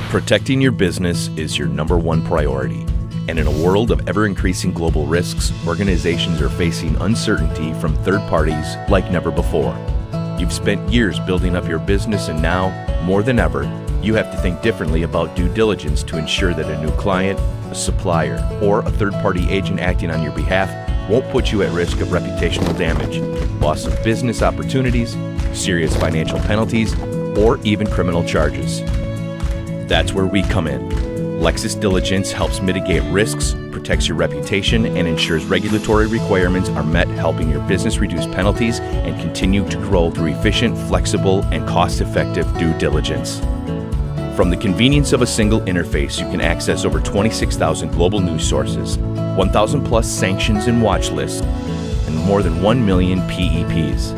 Protecting your business is your number one priority. And in a world of ever-increasing global risks, organizations are facing uncertainty from third parties like never before. You've spent years building up your business, and now, more than ever, you have to think differently about due diligence to ensure that a new client, a supplier, or a third-party agent acting on your behalf won't put you at risk of reputational damage, loss of business opportunities, serious financial penalties, or even criminal charges. That's where we come in. Lexis Diligence helps mitigate risks, protects your reputation, and ensures regulatory requirements are met, helping your business reduce penalties and continue to grow through efficient, flexible, and cost-effective due diligence. From the convenience of a single interface, you can access over 26,000 global news sources, 1,000 plus sanctions and watch lists, and more than 1 million PEPs.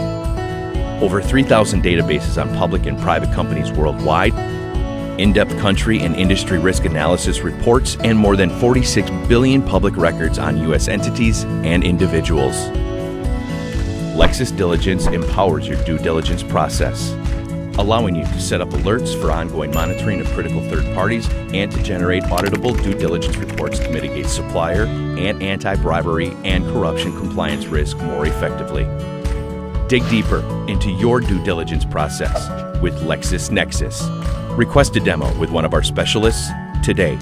Over 3,000 databases on public and private companies worldwide, in-depth country and industry risk analysis reports, and more than 46 billion public records on U.S. entities and individuals. Lexis Diligence empowers your due diligence process, allowing you to set up alerts for ongoing monitoring of critical third parties and to generate auditable due diligence reports to mitigate supplier and anti-bribery and corruption compliance risk more effectively. Dig deeper into your due diligence process with LexisNexis. Request a demo with one of our specialists today.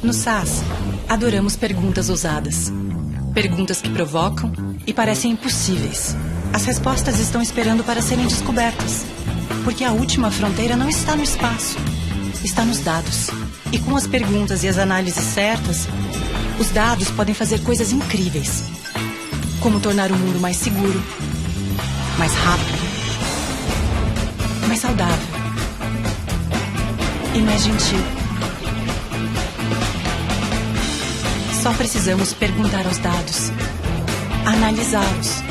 No SAS, adoramos perguntas ousadas. Perguntas que provocam e parecem impossíveis. As respostas estão esperando para serem descobertas. Porque a última fronteira não está no espaço, está nos dados. E com as perguntas e as análises certas, os dados podem fazer coisas incríveis. Como tornar o mundo mais seguro, mais rápido, mais saudável e mais gentil. Só precisamos perguntar aos dados, analisá-los,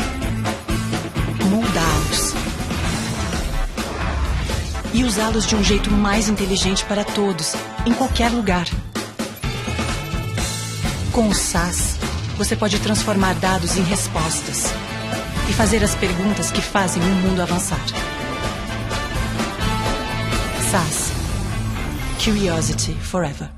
moldá-los e usá-los de um jeito mais inteligente para todos, em qualquer lugar. Com o SAS, você pode transformar dados em respostas e fazer as perguntas que fazem o mundo avançar. SAS. Curiosity Forever.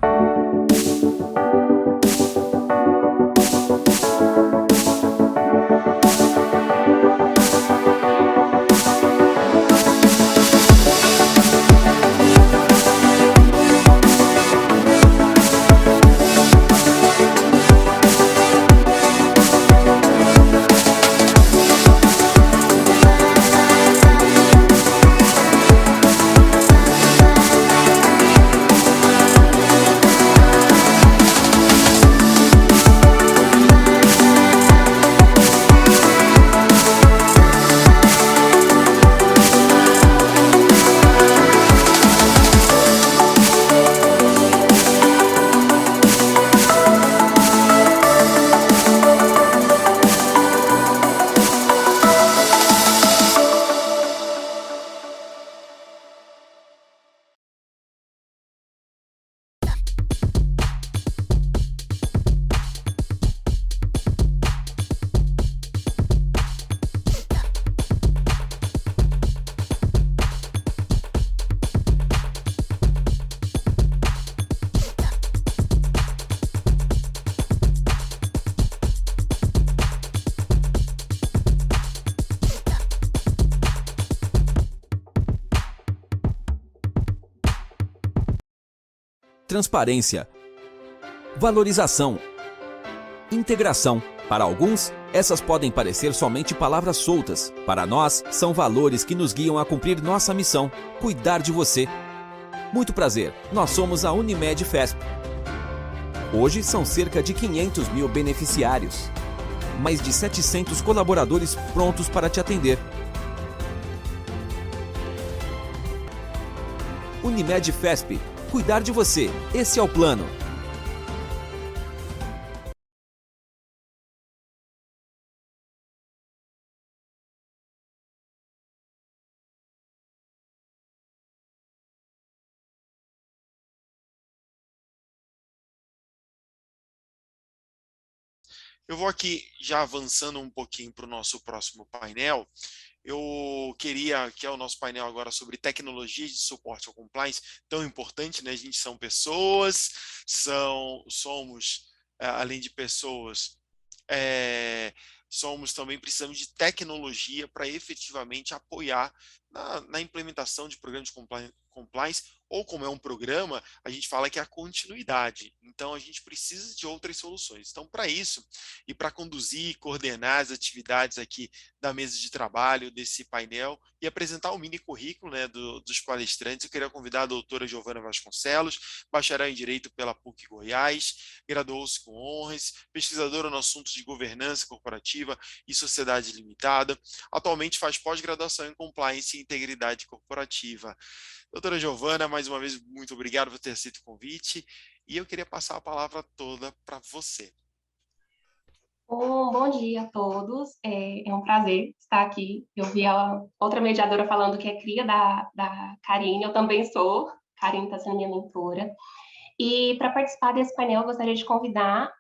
transparência, valorização, integração. Para alguns, essas podem parecer somente palavras soltas. Para nós, são valores que nos guiam a cumprir nossa missão: cuidar de você. Muito prazer, nós somos a Unimed Fesp. Hoje são cerca de 500 mil beneficiários. Mais de 700 colaboradores prontos para te atender. Unimed Fesp. Cuidar de você. Esse é o plano. Eu vou aqui já avançando um pouquinho para o nosso próximo painel. Eu queria, que é o nosso painel agora sobre tecnologias de suporte ao compliance, tão importante, né? A gente são pessoas, somos, além de pessoas, precisamos de tecnologia para efetivamente apoiar na implementação de programas de compliance, ou como é um programa, a gente fala que é a continuidade. Então, a gente precisa de outras soluções. Então, para isso, e para conduzir e coordenar as atividades aqui da mesa de trabalho, desse painel, e apresentar o mini currículo, né, dos palestrantes, eu queria convidar a doutora Giovana Vasconcelos, bacharel em Direito pela PUC Goiás, graduou-se com honras, pesquisadora no assunto de governança corporativa e sociedade limitada, atualmente faz pós-graduação em Compliance e Integridade Corporativa. Doutora Giovana, mais uma vez, muito obrigado por ter aceito o convite, e eu queria passar a palavra toda para você. Bom dia a todos, é um prazer estar aqui. Eu vi a outra mediadora falando que é cria da Karine, eu também sou, Karine está sendo minha mentora. E para participar desse painel, eu gostaria de convidar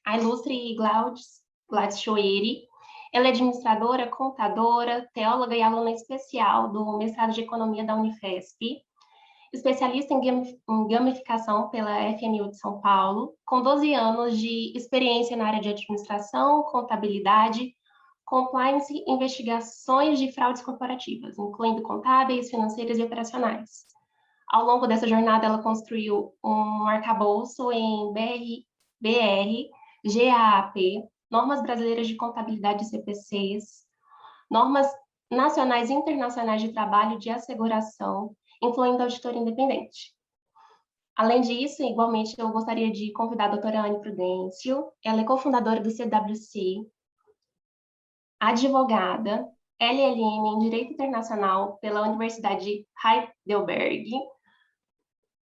a ilustre Gladys Choeri. Ela é administradora, contadora, teóloga e aluna especial do mestrado de Economia da Unifesp, especialista em gamificação pela FNU de São Paulo, com 12 anos de experiência na área de administração, contabilidade, compliance e investigações de fraudes corporativas, incluindo contábeis, financeiras e operacionais. Ao longo dessa jornada, ela construiu um arcabouço em BR, GAAP, normas brasileiras de contabilidade e CPCs, normas nacionais e internacionais de trabalho de asseguração, incluindo auditoria independente. Além disso, igualmente, eu gostaria de convidar a doutora Anne Prudêncio. Ela é cofundadora do CWC, advogada, LLM em Direito Internacional pela Universidade de Heidelberg,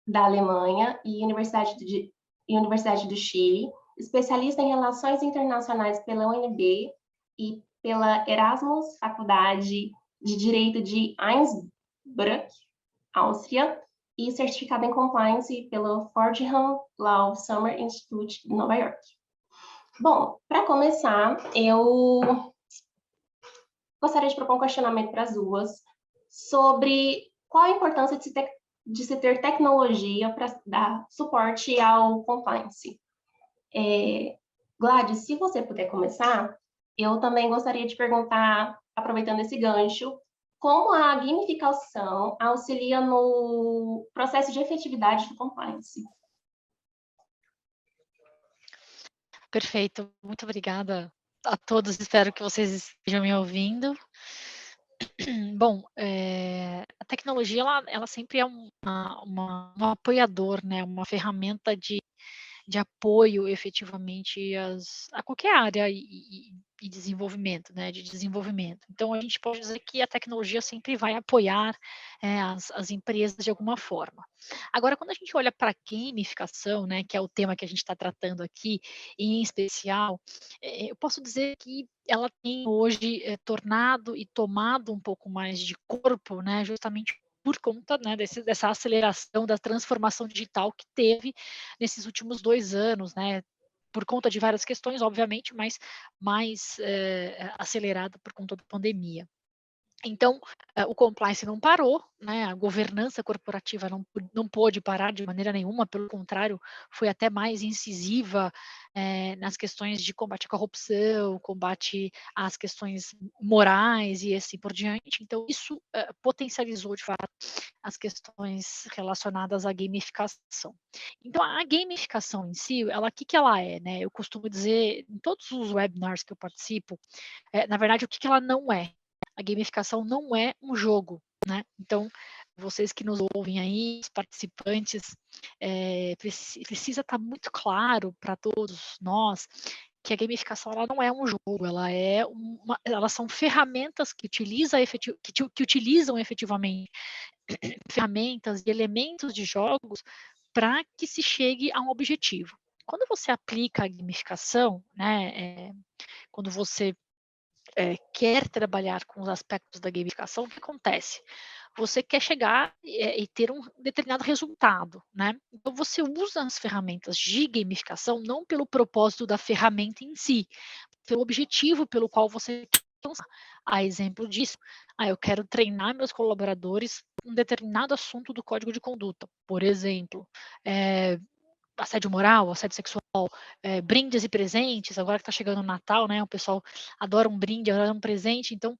da Alemanha, e Universidade do Chile, especialista em Relações Internacionais pela UNB e pela Erasmus Faculdade de Direito de Innsbruck, Áustria, e certificada em Compliance pelo Fordham Law Summer Institute de Nova York. Bom, para começar, eu gostaria de propor um questionamento para as duas sobre qual a importância de se ter tecnologia para dar suporte ao compliance. Gladys, se você puder começar, eu também gostaria de perguntar, aproveitando esse gancho, como a gamificação auxilia no processo de efetividade do compliance? Perfeito, muito obrigada a todos, espero que vocês estejam me ouvindo. Bom, a tecnologia, ela sempre é um apoiador, né, uma ferramenta de apoio efetivamente a qualquer área e desenvolvimento, né, de desenvolvimento. Então, a gente pode dizer que a tecnologia sempre vai apoiar as empresas de alguma forma. Agora, quando a gente olha para a gamificação, né, que é o tema que a gente está tratando aqui, em especial, eu posso dizer que ela tem hoje tornado e tomado um pouco mais de corpo, né, justamente por conta, né, dessa aceleração da transformação digital que teve nesses últimos 2 anos, né, por conta de várias questões, obviamente, mas mais acelerada por conta da pandemia. Então, o compliance não parou, né, a governança corporativa não pôde parar de maneira nenhuma, pelo contrário, foi até mais incisiva, nas questões de combate à corrupção, combate às questões morais e assim por diante. Então isso, potencializou de fato as questões relacionadas à gamificação. Então a gamificação em si, ela que ela é, né, eu costumo dizer em todos os webinars que eu participo, na verdade o que ela não é. A gamificação não é um jogo, né? Então, vocês que nos ouvem aí, os participantes, precisa estar muito claro para todos nós que a gamificação ela não é um jogo, elas são ferramentas que utilizam efetivamente ferramentas e elementos de jogos para que se chegue a um objetivo. Quando você aplica a gamificação, né, quando você quer trabalhar com os aspectos da gamificação, o que acontece? Você quer chegar e ter um determinado resultado, né? Então você usa as ferramentas de gamificação não pelo propósito da ferramenta em si, pelo objetivo pelo qual você quer alcançar. A exemplo disso, eu quero treinar meus colaboradores um determinado assunto do código de conduta, por exemplo, assédio moral, assédio sexual, brindes e presentes, agora que está chegando o Natal, né, o pessoal adora um brinde, adora um presente, então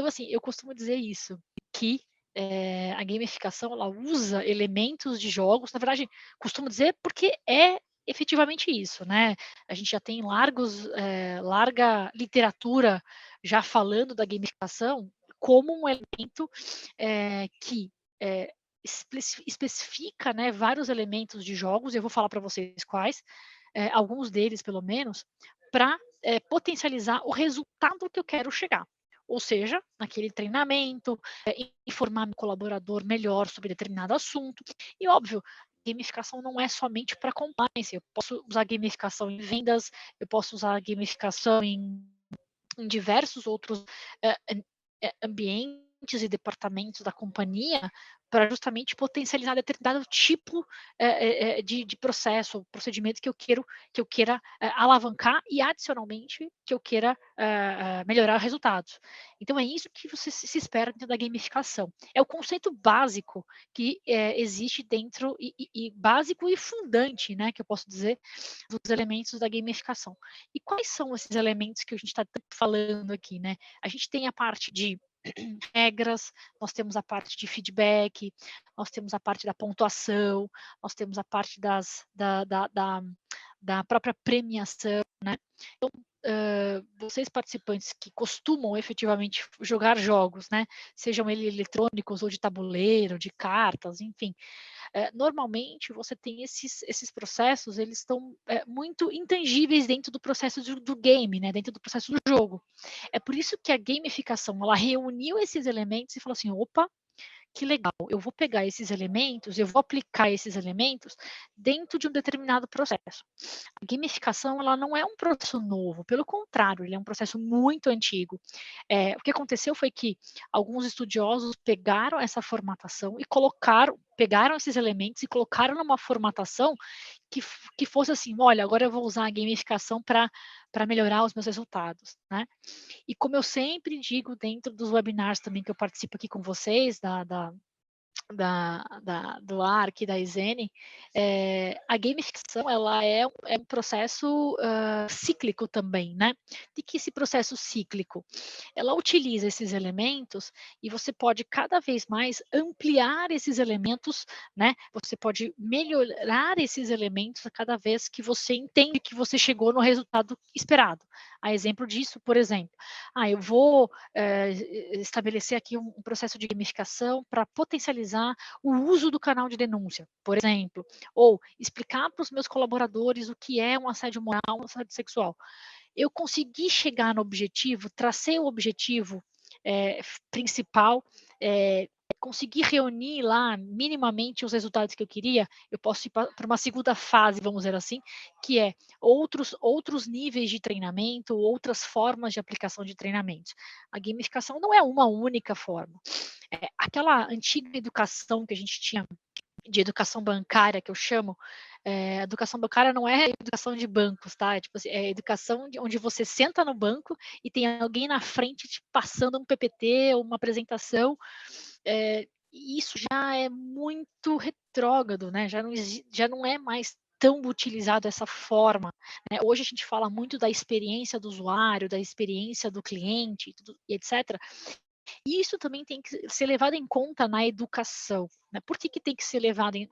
assim, eu costumo dizer isso, que a gamificação, ela usa elementos de jogos, na verdade, costumo dizer porque é efetivamente isso, né, a gente já tem larga literatura já falando da gamificação como um elemento que especifica, né, vários elementos de jogos, e eu vou falar para vocês quais, alguns deles pelo menos, para potencializar o resultado que eu quero chegar. Ou seja, naquele treinamento, informar meu colaborador melhor sobre determinado assunto. E óbvio, gamificação não é somente para compliance. Eu posso usar gamificação em vendas, eu posso usar gamificação em diversos outros ambientes e departamentos da companhia para justamente potencializar determinado tipo de processo, procedimento que eu queira alavancar e adicionalmente que eu queira melhorar resultados. Então é isso que você se espera dentro da gamificação. É o conceito básico que existe dentro e básico e fundante, né, que eu posso dizer, dos elementos da gamificação. E quais são esses elementos que a gente está falando aqui, né? A gente tem a parte de regras, nós temos a parte de feedback, nós temos a parte da pontuação, nós temos a parte da própria premiação, né? Então, vocês participantes que costumam efetivamente jogar jogos, né? Sejam eles eletrônicos ou de tabuleiro, de cartas, enfim, normalmente você tem esses processos, eles estão muito intangíveis dentro do processo do game, né, dentro do processo do jogo. É por isso que a gamificação, ela reuniu esses elementos e falou assim, opa, que legal, eu vou pegar esses elementos, eu vou aplicar esses elementos dentro de um determinado processo. A gamificação, ela não é um processo novo, pelo contrário, ele é um processo muito antigo. O que aconteceu foi que alguns estudiosos pegaram essa formatação e pegaram esses elementos e colocaram numa formatação que fosse assim, olha, agora eu vou usar a gamificação para melhorar os meus resultados, né? E como eu sempre digo dentro dos webinars também que eu participo aqui com vocês, do ARC e da Izene, a gamificação ela é um processo cíclico também, né? De que esse processo cíclico? Ela utiliza esses elementos e você pode cada vez mais ampliar esses elementos, né? Você pode melhorar esses elementos a cada vez que você entende que você chegou no resultado esperado. A exemplo disso, por exemplo, eu vou estabelecer aqui um processo de gamificação para potencializar o uso do canal de denúncia, por exemplo, ou explicar para os meus colaboradores o que é um assédio moral, um assédio sexual. Eu consegui chegar no objetivo, tracei o objetivo principal, consegui reunir lá minimamente os resultados que eu queria, eu posso ir para uma segunda fase, vamos dizer assim, que é outros níveis de treinamento, outras formas de aplicação de treinamentos. A gamificação não é uma única forma. Aquela antiga educação que a gente tinha de educação bancária, que eu chamo, educação bancária não é educação de bancos, tá? Tipo assim, é educação onde você senta no banco e tem alguém na frente te passando um PPT ou uma apresentação. E isso já é muito retrógrado, né? Já não é mais tão utilizado dessa forma, né? Hoje a gente fala muito da experiência do usuário, da experiência do cliente, e etc. E isso também tem que ser levado em conta na educação, né? Por que tem que ser levado em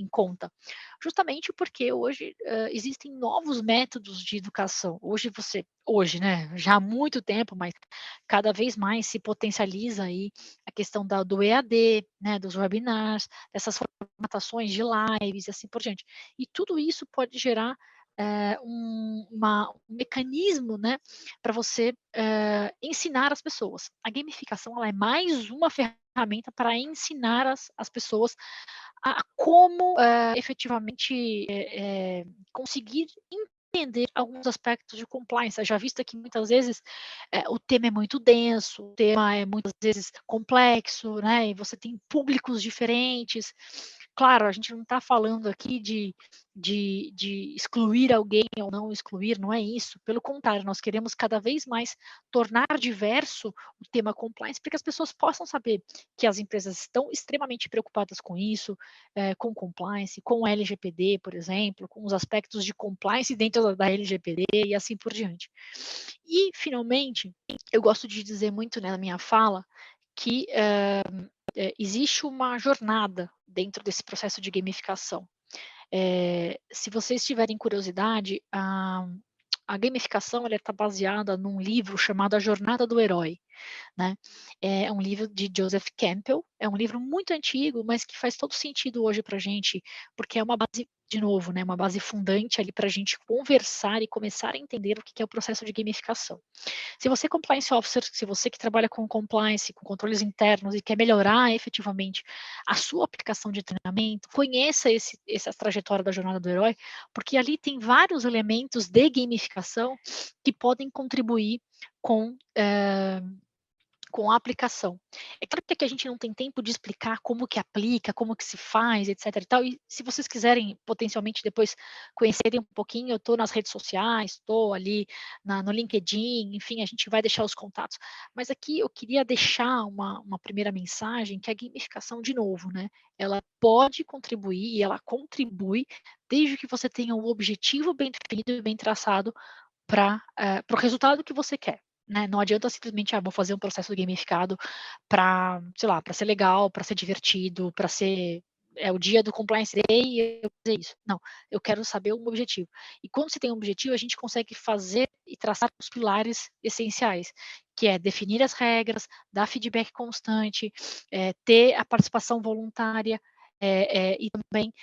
conta? Justamente porque hoje existem novos métodos de educação. Hoje, né? Já há muito tempo, mas cada vez mais se potencializa aí a questão do EAD, né? Dos webinars, dessas formatações de lives e assim por diante. E tudo isso pode gerar um mecanismo, né, para você ensinar as pessoas. A gamificação ela é mais uma ferramenta para ensinar as pessoas a como efetivamente conseguir entender alguns aspectos de compliance. Já visto que muitas vezes o tema é muito denso, o tema é muitas vezes complexo, né? E você tem públicos diferentes. Claro, a gente não está falando aqui de excluir alguém ou não excluir, não é isso. Pelo contrário, nós queremos cada vez mais tornar diverso o tema compliance para que as pessoas possam saber que as empresas estão extremamente preocupadas com isso, com compliance, com LGPD, por exemplo, com os aspectos de compliance dentro da LGPD e assim por diante. E, finalmente, eu gosto de dizer muito, né, na minha fala que existe uma jornada dentro desse processo de gamificação. Se vocês tiverem curiosidade, a gamificação está baseada num livro chamado A Jornada do Herói, né? É um livro de Joseph Campbell, é um livro muito antigo, mas que faz todo sentido hoje para a gente, porque é uma base, de novo, né, uma base fundante ali para a gente conversar e começar a entender o que é o processo de gamificação. Se você é compliance officer, se você que trabalha com compliance, com controles internos e quer melhorar efetivamente a sua aplicação de treinamento, conheça essa trajetória da jornada do herói, porque ali tem vários elementos de gamificação que podem contribuir com a aplicação. É claro que aqui a gente não tem tempo de explicar como que aplica, como que se faz, etc e tal, e se vocês quiserem potencialmente depois conhecerem um pouquinho, eu estou nas redes sociais, estou ali no LinkedIn, enfim, a gente vai deixar os contatos. Mas aqui eu queria deixar uma primeira mensagem, que a gamificação, de novo, né, ela pode contribuir, e ela contribui, desde que você tenha um objetivo bem definido e bem traçado para o resultado que você quer. Né? Não adianta simplesmente, vou fazer um processo gamificado para, sei lá, para ser legal, para ser divertido, para ser o dia do Compliance Day e eu fazer isso. Não, eu quero saber um objetivo. E quando você tem um objetivo, a gente consegue fazer e traçar os pilares essenciais, que é definir as regras, dar feedback constante, ter a participação voluntária e também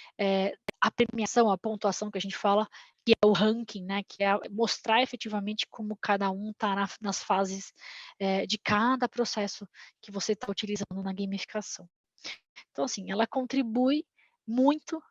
a premiação, a pontuação que a gente fala, que é o ranking, né, que é mostrar efetivamente como cada um está nas fases de cada processo que você está utilizando na gamificação. Então, assim, ela contribui muito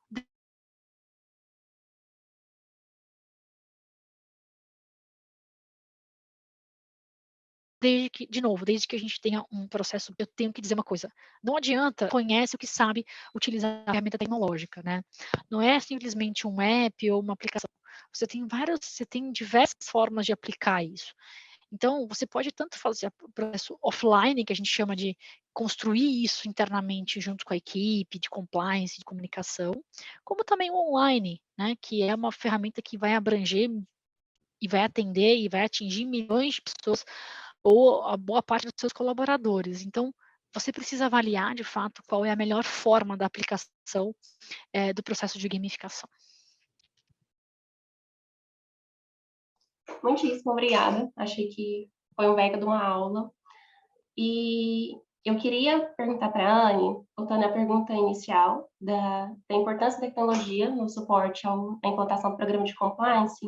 desde que a gente tenha um processo. Eu tenho que dizer uma coisa, não adianta, conhece o que sabe utilizar a ferramenta tecnológica, né? Não é simplesmente um app ou uma aplicação. Você tem diversas formas de aplicar isso. Então, você pode tanto fazer o processo offline, que a gente chama de construir isso internamente junto com a equipe de compliance, de comunicação, como também o online, né, que é uma ferramenta que vai abranger e vai atender e vai atingir milhões de pessoas ou a boa parte dos seus colaboradores. Então, você precisa avaliar, de fato, qual é a melhor forma da aplicação do processo de gamificação. Muitíssimo obrigada. Achei que foi um mega de uma aula. E eu queria perguntar para a Anne, voltando à pergunta inicial, da importância da tecnologia no suporte à implantação do programa de compliance.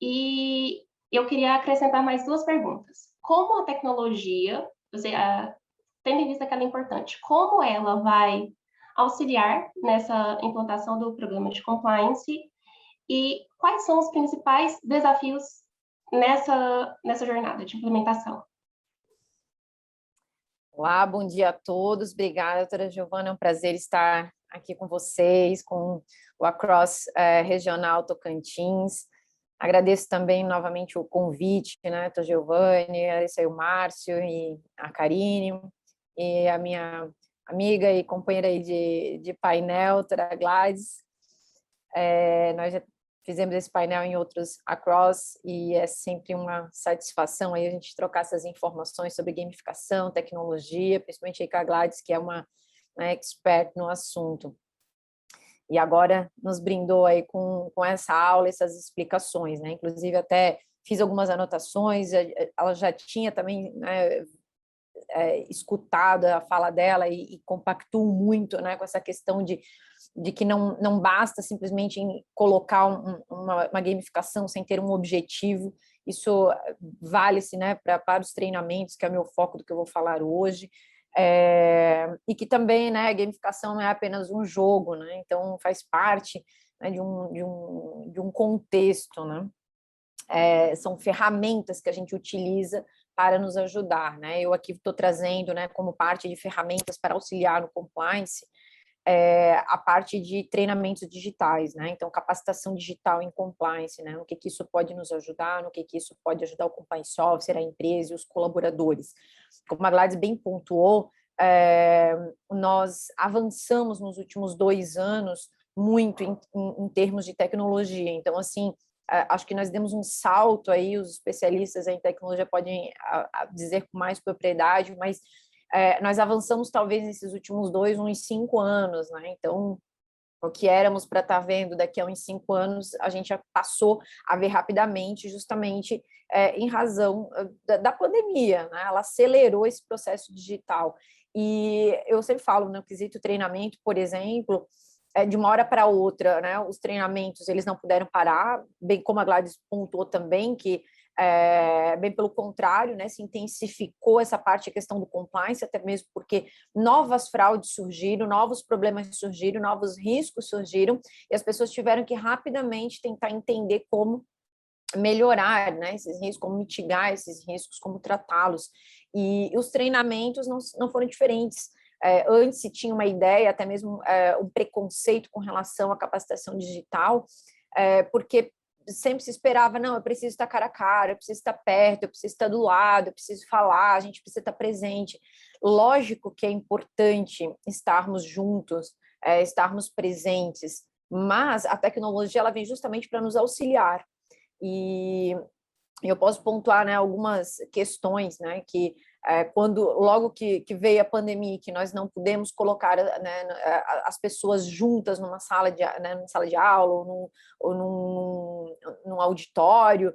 E eu queria acrescentar mais duas perguntas. Como a tecnologia, tendo em vista que ela é importante, como ela vai auxiliar nessa implantação do programa de compliance e quais são os principais desafios nessa jornada de implementação? Olá, bom dia a todos. Obrigada, doutora Giovana. É um prazer estar aqui com vocês, com o Across Regional Tocantins. Agradeço também novamente o convite, né, doutora Giovana, agradeço aí o Márcio e a Karine, e a minha amiga e companheira aí de painel, doutora Gladys. Nós já fizemos esse painel em outros Across e é sempre uma satisfação aí a gente trocar essas informações sobre gamificação, tecnologia, principalmente aí com a Gladys, que é uma expert no assunto. E agora nos brindou aí com essa aula, essas explicações, né? Inclusive até fiz algumas anotações, ela já tinha também, né, escutado a fala dela e compactuo muito, né, com essa questão de que não basta simplesmente colocar uma gamificação sem ter um objetivo. Isso vale-se, né, para os treinamentos, que é o meu foco do que eu vou falar hoje, e que também, né, a gamificação não é apenas um jogo, né, então faz parte, né, de um contexto, né, são ferramentas que a gente utiliza para nos ajudar, né, eu aqui estou trazendo, né, como parte de ferramentas para auxiliar no compliance, a parte de treinamentos digitais, né? Então, capacitação digital em compliance, né? No que isso pode nos ajudar, no que isso pode ajudar o compliance officer, a empresa e os colaboradores. Como a Gladys bem pontuou, nós avançamos nos últimos 2 anos muito em termos de tecnologia. Então, assim, acho que nós demos um salto aí, os especialistas em tecnologia podem dizer com mais propriedade, mas nós avançamos talvez nesses últimos uns 5 anos, né? Então, o que éramos para estar vendo daqui a uns 5 anos, a gente já passou a ver rapidamente, justamente em razão da pandemia, né? Ela acelerou esse processo digital. E eu sempre falo, no quesito treinamento, por exemplo, de uma hora para outra, né? Os treinamentos, eles não puderam parar, bem como a Gladys pontuou também, que bem pelo contrário, né, se intensificou essa parte, a questão do compliance, até mesmo porque novas fraudes surgiram, novos problemas surgiram, novos riscos surgiram, e as pessoas tiveram que rapidamente tentar entender como melhorar, né, esses riscos, como mitigar esses riscos, como tratá-los. E os treinamentos não foram diferentes. Antes se tinha uma ideia, até mesmo um preconceito com relação à capacitação digital, porque sempre se esperava, não, eu preciso estar cara a cara, eu preciso estar perto, eu preciso estar do lado, eu preciso falar, a gente precisa estar presente. Lógico que é importante estarmos juntos, estarmos presentes, mas a tecnologia ela vem justamente para nos auxiliar. E eu posso pontuar, né, algumas questões, né, que quando logo que veio a pandemia, que nós não pudemos colocar, né, as pessoas juntas numa sala de aula ou num auditório,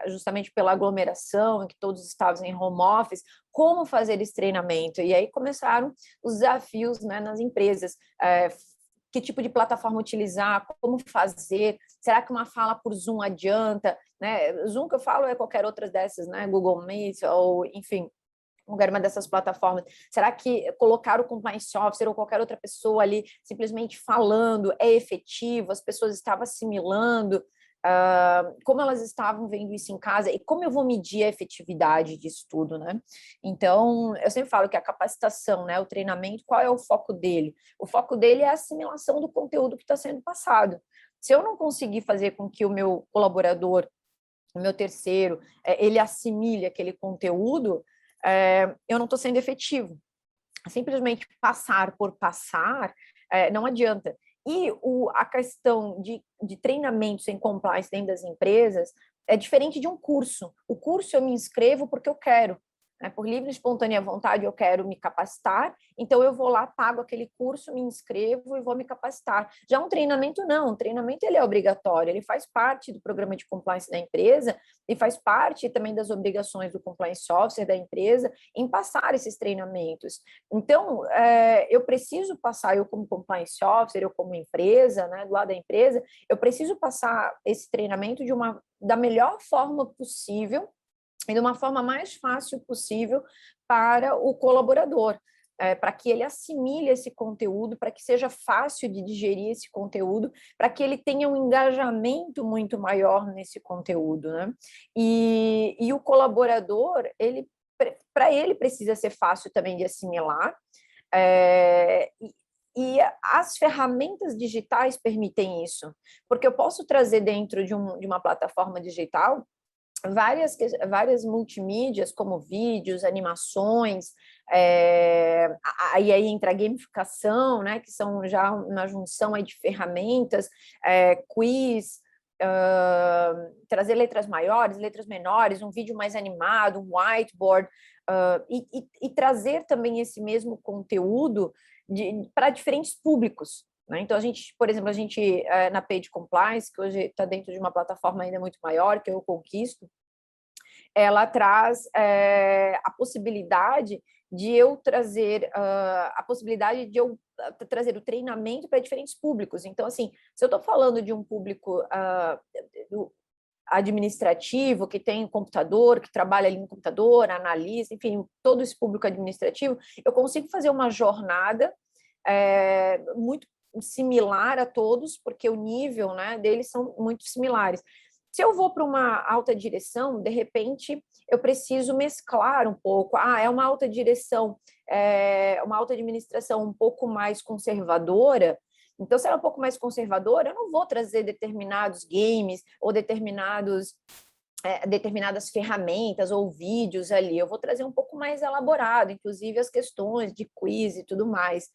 justamente pela aglomeração, em que todos estavam em home office, como fazer esse treinamento? E aí começaram os desafios, né, nas empresas. Que tipo de plataforma utilizar, como fazer, será que uma fala por Zoom adianta? Né? Zoom que eu falo é qualquer outra dessas, né? Google Meet ou, enfim, qualquer uma dessas plataformas. Será que colocar o compliance officer ou qualquer outra pessoa ali simplesmente falando é efetivo? As pessoas estavam assimilando? Como elas estavam vendo isso em casa e como eu vou medir a efetividade disso tudo, né? Então, eu sempre falo que a capacitação, né, o treinamento, qual é o foco dele? O foco dele é a assimilação do conteúdo que está sendo passado. Se eu não conseguir fazer com que o meu colaborador, o meu terceiro, ele assimile aquele conteúdo, eu não estou sendo efetivo. Simplesmente passar por passar não adianta. E a questão de treinamentos em compliance dentro das empresas é diferente de um curso. O curso eu me inscrevo porque eu quero. Por livre e espontânea vontade eu quero me capacitar, então eu vou lá, pago aquele curso, me inscrevo e vou me capacitar. Já um treinamento não, um treinamento ele é obrigatório, ele faz parte do programa de compliance da empresa e faz parte também das obrigações do compliance officer da empresa em passar esses treinamentos. Então, eu preciso passar, eu como compliance officer, eu como empresa, né, do lado da empresa, eu preciso passar esse treinamento da melhor forma possível e de uma forma mais fácil possível para o colaborador, para que ele assimile esse conteúdo, para que seja fácil de digerir esse conteúdo, para que ele tenha um engajamento muito maior nesse conteúdo, né? E o colaborador, ele para ele precisa ser fácil também de assimilar, e as ferramentas digitais permitem isso, porque eu posso trazer dentro de uma plataforma digital várias multimídias, como vídeos, animações, aí entra a gamificação, né, que são já uma junção aí de ferramentas, quiz, trazer letras maiores, letras menores, um vídeo mais animado, um whiteboard, e trazer também esse mesmo conteúdo para diferentes públicos. Né? Então, por exemplo, a gente na Page Compliance, que hoje está dentro de uma plataforma ainda muito maior, que é o Conquisto, ela traz a possibilidade de eu trazer trazer o treinamento para diferentes públicos. Então, assim, se eu estou falando de um público administrativo, que tem um computador, que trabalha ali no computador, analista, enfim, todo esse público administrativo, eu consigo fazer uma jornada muito similar a todos, porque o nível, né, deles são muito similares. Se eu vou para uma alta direção, de repente, eu preciso mesclar um pouco. É uma alta direção, uma alta administração um pouco mais conservadora. Então, se ela é um pouco mais conservadora, eu não vou trazer determinados games ou determinadas ferramentas ou vídeos ali. Eu vou trazer um pouco mais elaborado, inclusive as questões de quiz e tudo mais.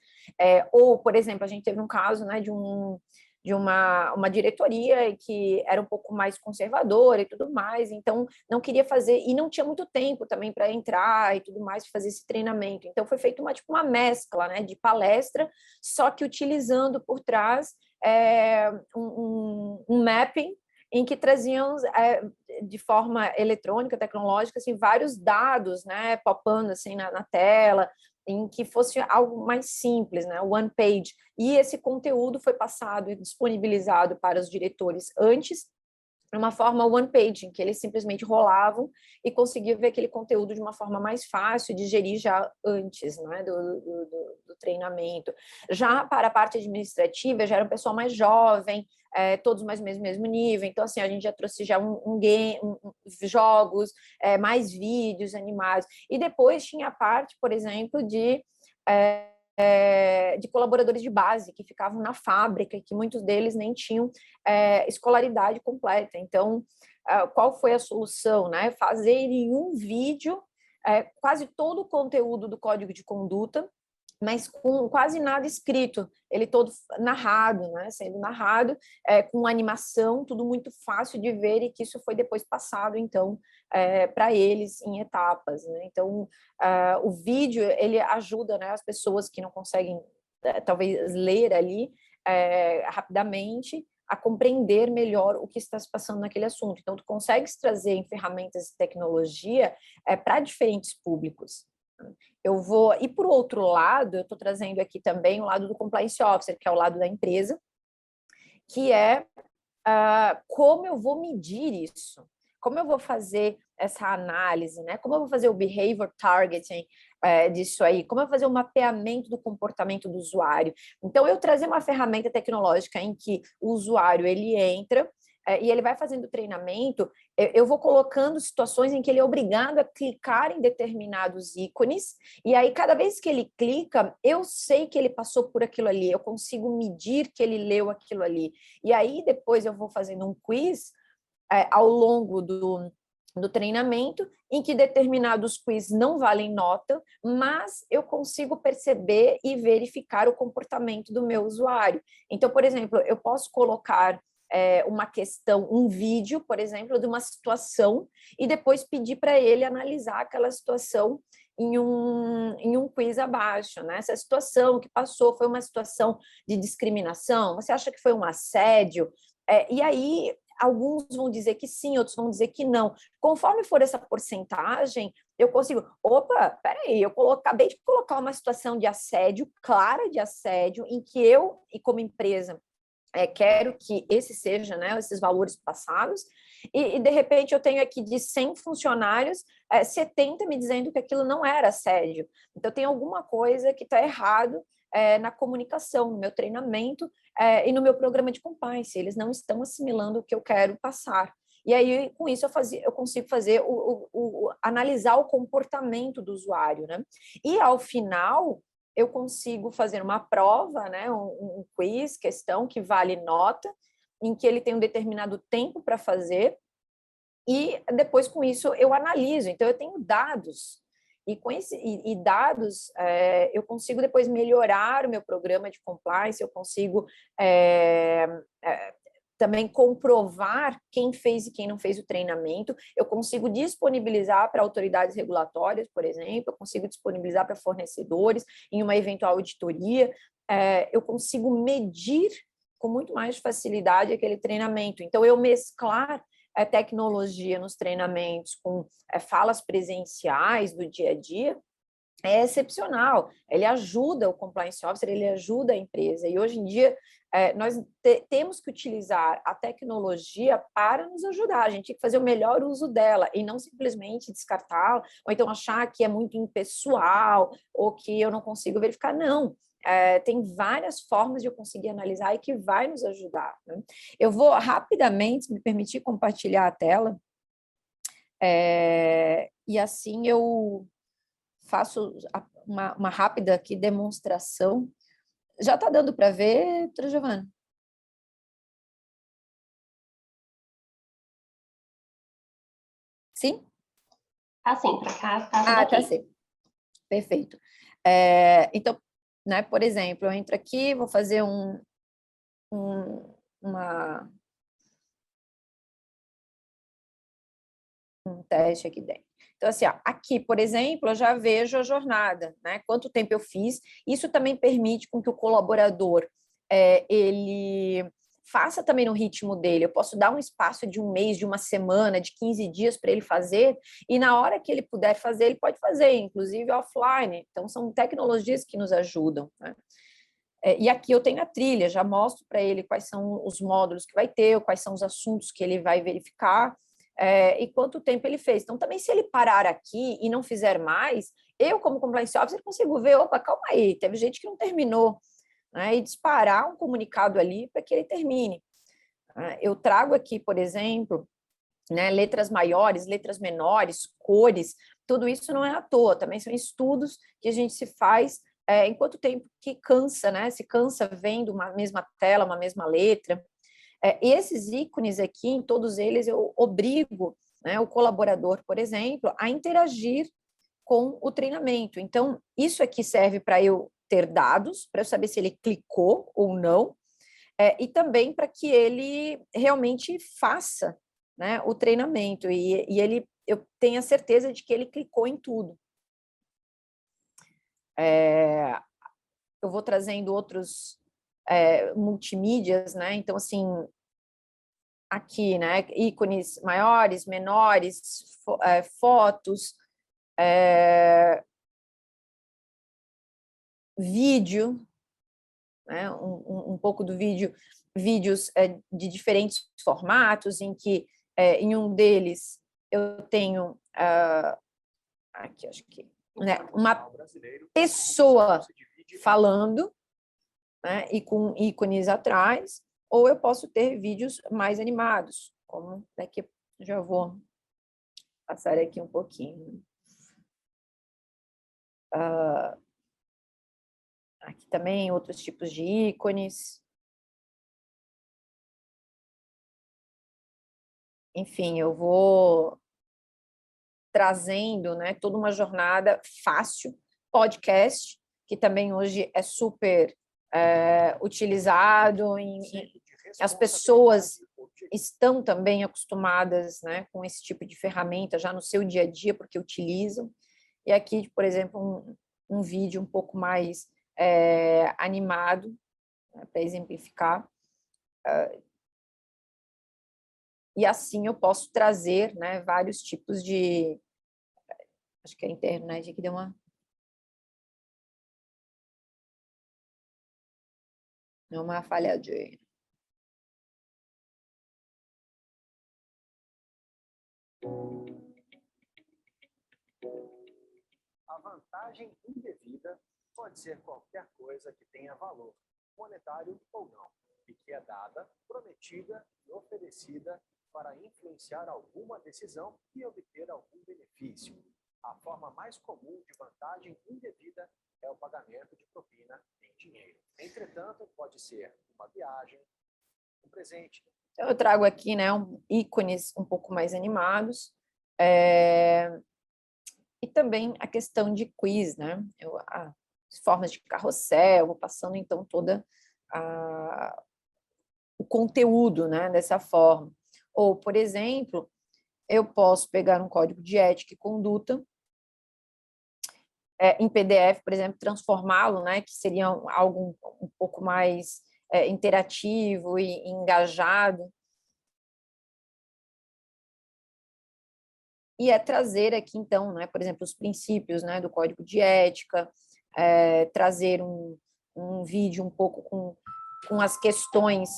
Ou, por exemplo, a gente teve um caso, né, de uma diretoria que era um pouco mais conservadora e tudo mais, então não queria fazer, e não tinha muito tempo também para entrar e tudo mais, fazer esse treinamento. Então foi feita uma mescla, né, de palestra, só que utilizando por trás um mapping em que traziam de forma eletrônica, tecnológica, assim, vários dados, né, popando assim na tela, em que fosse algo mais simples, né, one page. E esse conteúdo foi passado e disponibilizado para os diretores antes, de uma forma one page, em que eles simplesmente rolavam e conseguiam ver aquele conteúdo de uma forma mais fácil, digerir já antes, né, do treinamento. Já para a parte administrativa, já era um pessoal mais jovem, todos mais ou menos mesmo nível, então assim, a gente já trouxe já jogos, mais vídeos animados, e depois tinha a parte, por exemplo, de colaboradores de base que ficavam na fábrica e que muitos deles nem tinham escolaridade completa. Então, qual foi a solução? Né? Fazer em um vídeo quase todo o conteúdo do código de conduta, mas com quase nada escrito, ele todo narrado, né? Sendo narrado, com animação, tudo muito fácil de ver, e que isso foi depois passado, então, para eles em etapas. Né? Então, o vídeo, ele ajuda, né, as pessoas que não conseguem, talvez, ler ali rapidamente, a compreender melhor o que está se passando naquele assunto. Então, tu consegues trazer em ferramentas de tecnologia para diferentes públicos. E por outro lado, eu estou trazendo aqui também o lado do compliance officer, que é o lado da empresa, que é como eu vou medir isso, como eu vou fazer essa análise, né? Como eu vou fazer o behavior targeting disso aí, como eu vou fazer o mapeamento do comportamento do usuário. Então, eu trazer uma ferramenta tecnológica em que o usuário ele entra, e ele vai fazendo treinamento, eu vou colocando situações em que ele é obrigado a clicar em determinados ícones, e aí cada vez que ele clica, eu sei que ele passou por aquilo ali, eu consigo medir que ele leu aquilo ali. E aí depois eu vou fazendo um quiz ao longo do treinamento, em que determinados quiz não valem nota, mas eu consigo perceber e verificar o comportamento do meu usuário. Então, por exemplo, eu posso colocar uma questão, um vídeo, por exemplo, de uma situação, e depois pedir para ele analisar aquela situação em um quiz abaixo, né? Essa situação que passou foi uma situação de discriminação? Você acha que foi um assédio? E aí, alguns vão dizer que sim, outros vão dizer que não. Conforme for essa porcentagem, eu consigo... Opa, peraí, eu acabei de colocar uma situação de assédio, clara de assédio, em que eu, e como empresa, quero que esse seja, né, esses valores passados, e de repente eu tenho aqui de 100 funcionários, 70 me dizendo que aquilo não era assédio. Então tem alguma coisa que está errado na comunicação, no meu treinamento e no meu programa de compliance. Eles não estão assimilando o que eu quero passar. E aí, com isso, eu consigo fazer analisar o comportamento do usuário, né? E, ao final, eu consigo fazer uma prova, né? Um quiz, questão, que vale nota, em que ele tem um determinado tempo para fazer, e depois, com isso, eu analiso. Então, eu tenho dados, e com dados, eu consigo depois melhorar o meu programa de compliance, eu consigo também comprovar quem fez e quem não fez o treinamento, eu consigo disponibilizar para autoridades regulatórias, por exemplo, eu consigo disponibilizar para fornecedores em uma eventual auditoria, eu consigo medir com muito mais facilidade aquele treinamento. Então, eu mesclar tecnologia nos treinamentos com falas presenciais do dia a dia é excepcional. Ele ajuda o compliance officer, ele ajuda a empresa. E hoje em dia nós temos que utilizar a tecnologia para nos ajudar. A gente tem que fazer o melhor uso dela e não simplesmente descartá-la, ou então achar que é muito impessoal ou que eu não consigo verificar. Não. Tem várias formas de eu conseguir analisar e que vai nos ajudar, né? Eu vou rapidamente, se me permitir, compartilhar a tela, e assim eu faço uma rápida aqui demonstração. Já está dando para ver, doutora Giovana? Sim? Tá sim, para cá, tá Ah, tá daqui. sim. Perfeito. Então, né, por exemplo, eu entro aqui, vou fazer um teste aqui dentro. Então, assim, ó, aqui, por exemplo, eu já vejo a jornada, né? Quanto tempo eu fiz. Isso também permite com que o colaborador ele faça também no ritmo dele. Eu posso dar um espaço de um mês, de uma semana, de 15 dias para ele fazer, e na hora que ele puder fazer, ele pode fazer, inclusive offline. Então, são tecnologias que nos ajudam, né? E aqui eu tenho a trilha, já mostro para ele quais são os módulos que vai ter, quais são os assuntos que ele vai verificar, e quanto tempo ele fez. Então, também, se ele parar aqui e não fizer mais, eu, como compliance officer, consigo ver, opa, calma aí, teve gente que não terminou, né, e disparar um comunicado ali para que ele termine. Eu trago aqui, por exemplo, né, letras maiores, letras menores, cores, tudo isso não é à toa, também são estudos que a gente se faz em quanto tempo que cansa, né? Se cansa vendo uma mesma tela, uma mesma letra. Esses ícones aqui, em todos eles, eu obrigo, né, o colaborador, por exemplo, a interagir com o treinamento. Então, isso aqui serve para eu ter dados, para eu saber se ele clicou ou não, e também para que ele realmente faça, né, o treinamento, e eu tenha certeza de que ele clicou em tudo. Eu vou trazendo outros multimídias, né? Então, assim, aqui, né? Ícones maiores, menores, fotos, vídeo, né? Um pouco do vídeo, vídeos de diferentes formatos, em que em um deles eu tenho aqui, acho que, né, uma pessoa falando, né, e com ícones atrás, ou eu posso ter vídeos mais animados, como daqui já vou passar aqui um pouquinho. Aqui também outros tipos de ícones. Enfim, eu vou trazendo, né, toda uma jornada fácil, podcast, que também hoje é super utilizado, as pessoas estão também acostumadas, né, com esse tipo de ferramenta já no seu dia a dia, porque utilizam. E aqui, por exemplo, um vídeo um pouco mais animado, né, para exemplificar. E assim eu posso trazer, né, vários tipos de... Acho que a internet aqui deu uma falhadinha. A vantagem indevida pode ser qualquer coisa que tenha valor, monetário ou não, e que é dada, prometida e oferecida para influenciar alguma decisão e obter algum benefício. A forma mais comum de vantagem indevida é o pagamento de propina em dinheiro. Entretanto, pode ser uma viagem, um presente. Então, eu trago aqui, né, ícones um pouco mais animados, e também a questão de quiz, né? As formas de carrossel, vou passando então toda o conteúdo, né, dessa forma. Ou, por exemplo, eu posso pegar um código de ética e conduta, em PDF, por exemplo, transformá-lo, né, que seria algo um pouco mais interativo e engajado. E trazer aqui, então, né, por exemplo, os princípios, né, do código de ética, trazer um vídeo um pouco com as questões.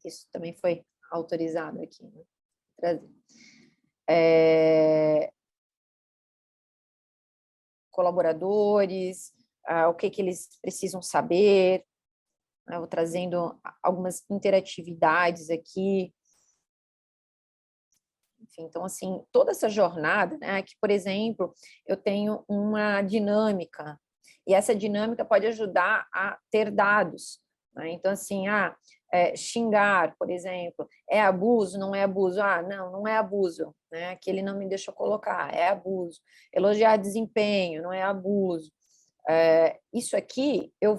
Isso também foi autorizado aqui, né? Trazer. Colaboradores, o que eles precisam saber, né? Vou trazendo algumas interatividades aqui. Enfim, então, assim, toda essa jornada, né? Aqui, por exemplo, eu tenho uma dinâmica, e essa dinâmica pode ajudar a ter dados, né? Então, assim, xingar, por exemplo, é abuso, não é abuso? Não é abuso, né? Aqui ele não me deixou colocar, é abuso. Elogiar desempenho, não é abuso. Isso aqui, eu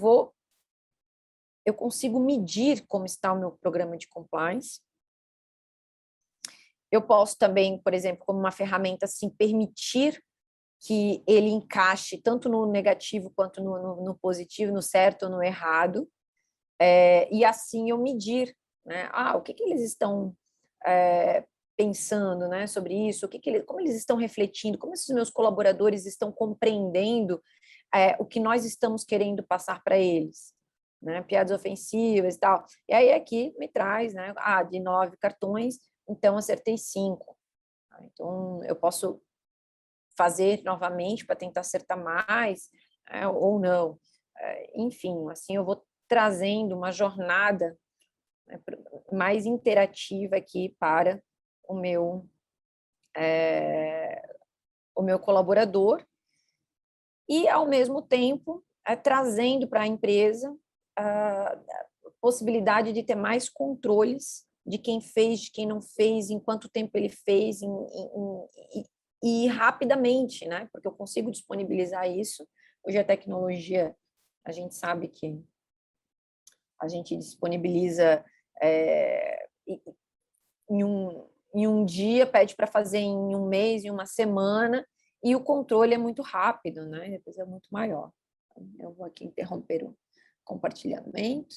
consigo medir como está o meu programa de compliance. Eu posso também, por exemplo, como uma ferramenta assim, permitir que ele encaixe tanto no negativo quanto no positivo, no certo ou no errado. E assim eu medir, né? O que eles estão pensando, né, sobre isso, como eles estão refletindo, como esses meus colaboradores estão compreendendo o que nós estamos querendo passar para eles, né? Piadas ofensivas e tal. E aí aqui me traz, né, de 9 cartões, então acertei 5. Então eu posso fazer novamente para tentar acertar mais, ou não. Enfim, assim eu vou trazendo uma jornada, né, mais interativa aqui para o meu colaborador e, ao mesmo tempo, trazendo para a empresa a possibilidade de ter mais controles de quem fez, de quem não fez, em quanto tempo ele fez, e rapidamente, né? Porque eu consigo disponibilizar isso. Hoje a tecnologia, a gente sabe que a gente disponibiliza em um dia, pede para fazer em um mês, em uma semana, e o controle é muito rápido, né? Depois é muito maior. Eu vou aqui interromper o compartilhamento,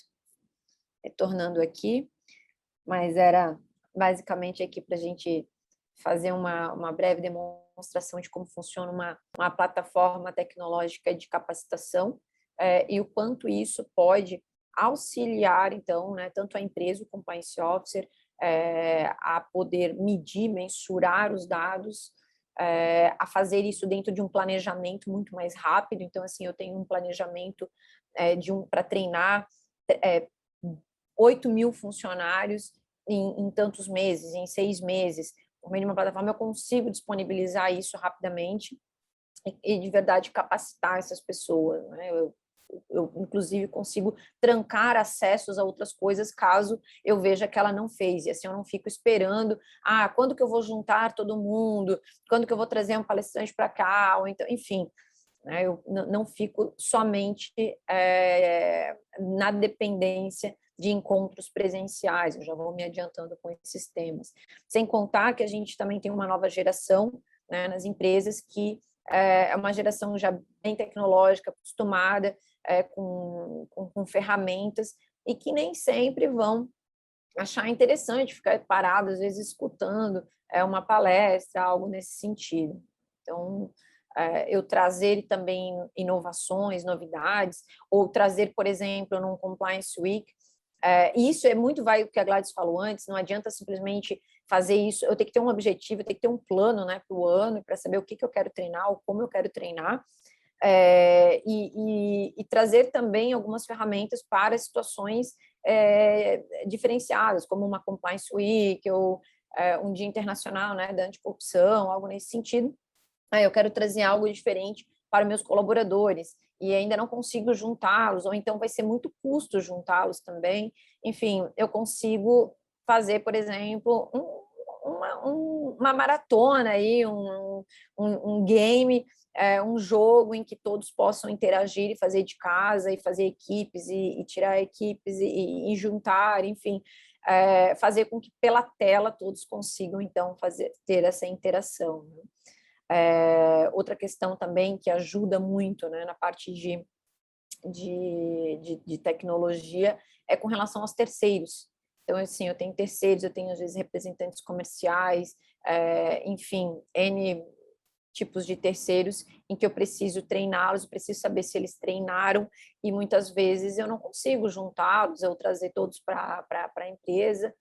retornando aqui, mas era basicamente aqui para a gente fazer uma breve demonstração de como funciona uma plataforma tecnológica de capacitação, e o quanto isso pode auxiliar, então, né, tanto a empresa, o compliance officer, a poder medir, mensurar os dados, a fazer isso dentro de um planejamento muito mais rápido. Então, assim, eu tenho um planejamento para treinar 8.000 funcionários em tantos meses, em 6 meses. Por meio de uma plataforma, eu consigo disponibilizar isso rapidamente e de verdade capacitar essas pessoas, né? Eu, inclusive, consigo trancar acessos a outras coisas caso eu veja que ela não fez. E assim, eu não fico esperando, quando que eu vou juntar todo mundo? Quando que eu vou trazer um palestrante para cá? Ou então, enfim, né, eu não fico somente na dependência de encontros presenciais. Eu já vou me adiantando com esses temas. Sem contar que a gente também tem uma nova geração, né, nas empresas que é uma geração já bem tecnológica, acostumada com ferramentas, e que nem sempre vão achar interessante ficar parado, às vezes, escutando uma palestra, algo nesse sentido. Então, eu trazer também inovações, novidades, ou trazer, por exemplo, num Compliance Week, isso é muito, vai o que a Gladys falou antes, não adianta simplesmente fazer isso, eu tenho que ter um objetivo, eu tenho que ter um plano, né, para o ano, para saber o que eu quero treinar, ou como eu quero treinar, e trazer também algumas ferramentas para situações diferenciadas, como uma Compliance Week, ou um dia internacional, né, da anticorrupção, algo nesse sentido. Eu quero trazer algo diferente para meus colaboradores, e ainda não consigo juntá-los, ou então vai ser muito custo juntá-los também. Enfim, eu consigo fazer, por exemplo, uma maratona aí, um game, um jogo em que todos possam interagir e fazer de casa, e fazer equipes, e tirar equipes, e juntar, enfim, fazer com que pela tela todos consigam, então, ter essa interação, né? Outra questão também que ajuda muito, né, na parte de tecnologia é com relação aos terceiros. Então, assim, eu tenho terceiros, eu tenho, às vezes, representantes comerciais, enfim, N tipos de terceiros em que eu preciso treiná-los, eu preciso saber se eles treinaram, e muitas vezes eu não consigo juntá-los, ou trazer todos para a empresa.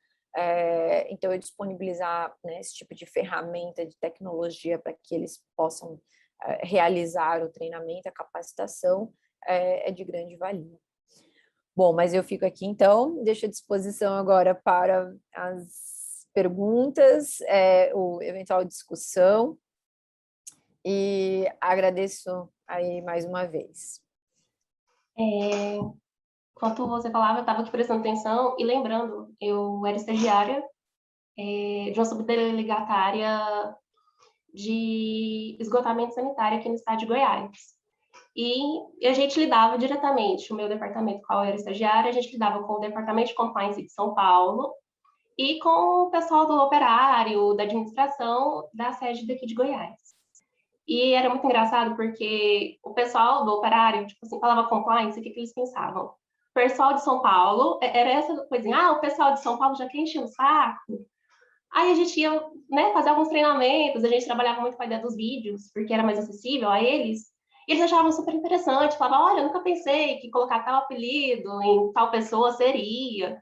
Então, eu disponibilizar, né, esse tipo de ferramenta de tecnologia para que eles possam realizar o treinamento, a capacitação, é de grande valia. Bom, mas eu fico aqui, então, deixo à disposição agora para as perguntas, ou eventual discussão, e agradeço aí mais uma vez. Enquanto você falava, eu estava aqui prestando atenção e lembrando, eu era estagiária de uma subdelegatária de esgotamento sanitário aqui no estado de Goiás. E a gente lidava diretamente, o meu departamento, qual era estagiária, a gente lidava com o departamento de compliance de São Paulo e com o pessoal do operário, da administração da sede daqui de Goiás. E era muito engraçado porque o pessoal do operário, tipo assim, falava compliance, o que eles pensavam? O pessoal de São Paulo, era essa coisinha, o pessoal de São Paulo já quer encher o saco. Aí a gente ia, né, fazer alguns treinamentos, a gente trabalhava muito com a ideia dos vídeos, porque era mais acessível a eles, e eles achavam super interessante, falavam, olha, eu nunca pensei que colocar tal apelido em tal pessoa seria.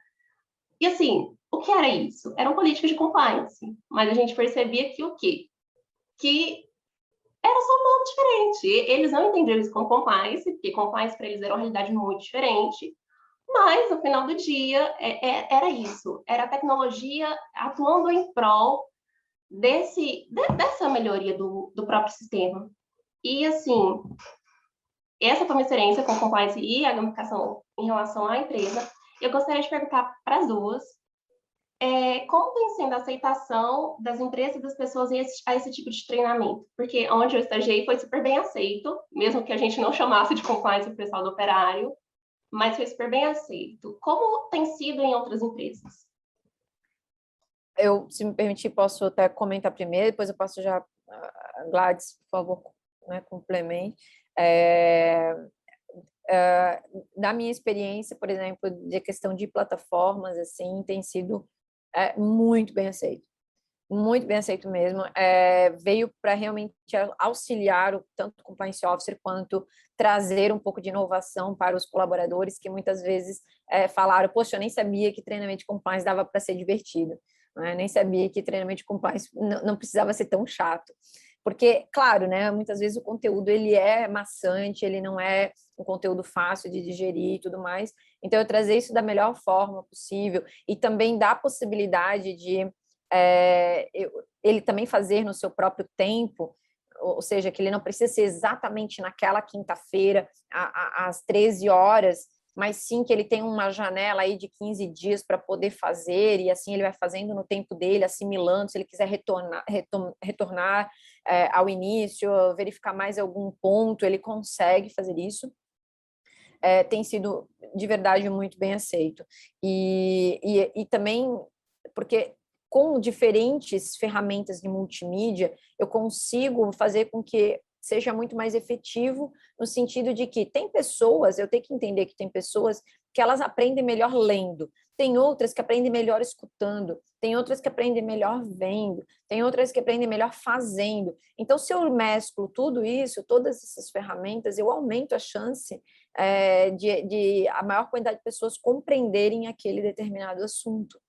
E assim, o que era isso? Eram políticas de compliance, mas a gente percebia que o quê? Que era só um modo diferente. Eles não entendiam isso como compliance, porque compliance para eles era uma realidade muito diferente, mas, no final do dia, era isso. Era a tecnologia atuando em prol dessa melhoria do próprio sistema. E, assim, essa foi uma experiência com compliance e a gamificação em relação à empresa. Eu gostaria de perguntar para as duas, como vem sendo a aceitação das empresas e das pessoas a esse tipo de treinamento? Porque onde eu estagiei foi super bem aceito, mesmo que a gente não chamasse de compliance o pessoal do operário, mas foi super bem aceito. Como tem sido em outras empresas? Eu, se me permitir, posso até comentar primeiro, depois eu passo já, Gladys, por favor, né, complemente. Na minha experiência, por exemplo, de questão de plataformas, assim, tem sido muito bem aceito. Muito bem aceito mesmo. Veio para realmente auxiliar tanto o compliance officer quanto trazer um pouco de inovação para os colaboradores que muitas vezes falaram, poxa, eu nem sabia que treinamento de compliance dava para ser divertido, né? Nem sabia que treinamento de compliance não precisava ser tão chato. Porque, claro, né, muitas vezes o conteúdo ele é maçante, ele não é um conteúdo fácil de digerir e tudo mais. Então, eu trazer isso da melhor forma possível e também dar a possibilidade de ele também fazer no seu próprio tempo, ou seja, que ele não precisa ser exatamente naquela quinta-feira, às 13 horas, mas sim que ele tem uma janela aí de 15 dias para poder fazer, e assim ele vai fazendo no tempo dele, assimilando, se ele quiser retornar ao início, verificar mais algum ponto, ele consegue fazer isso. Tem sido, de verdade, muito bem aceito. E também, porque com diferentes ferramentas de multimídia, eu consigo fazer com que seja muito mais efetivo, no sentido de que tem pessoas, eu tenho que entender que tem pessoas que elas aprendem melhor lendo, tem outras que aprendem melhor escutando, tem outras que aprendem melhor vendo, tem outras que aprendem melhor fazendo. Então, se eu mesclo tudo isso, todas essas ferramentas, eu aumento a chance de a maior quantidade de pessoas compreenderem aquele determinado assunto.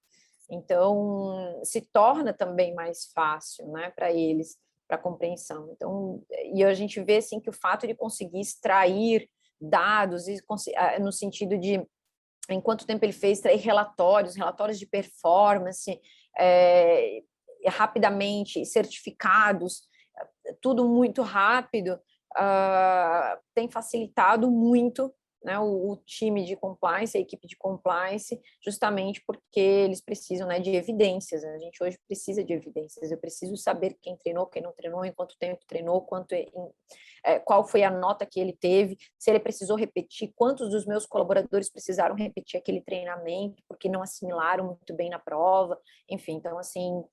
Então, se torna também mais fácil, né, para eles, para compreensão. Então, e a gente vê assim que o fato de conseguir extrair dados no sentido de em quanto tempo ele fez, extrair relatórios de performance, rapidamente, certificados, tudo muito rápido, tem facilitado muito, né, o time de compliance, a equipe de compliance, justamente porque eles precisam, né, de evidências. A gente hoje precisa de evidências. Eu preciso saber quem treinou, quem não treinou, em quanto tempo treinou, qual foi a nota que ele teve, se ele precisou repetir, quantos dos meus colaboradores precisaram repetir aquele treinamento porque não assimilaram muito bem na prova. Enfim, então, assim,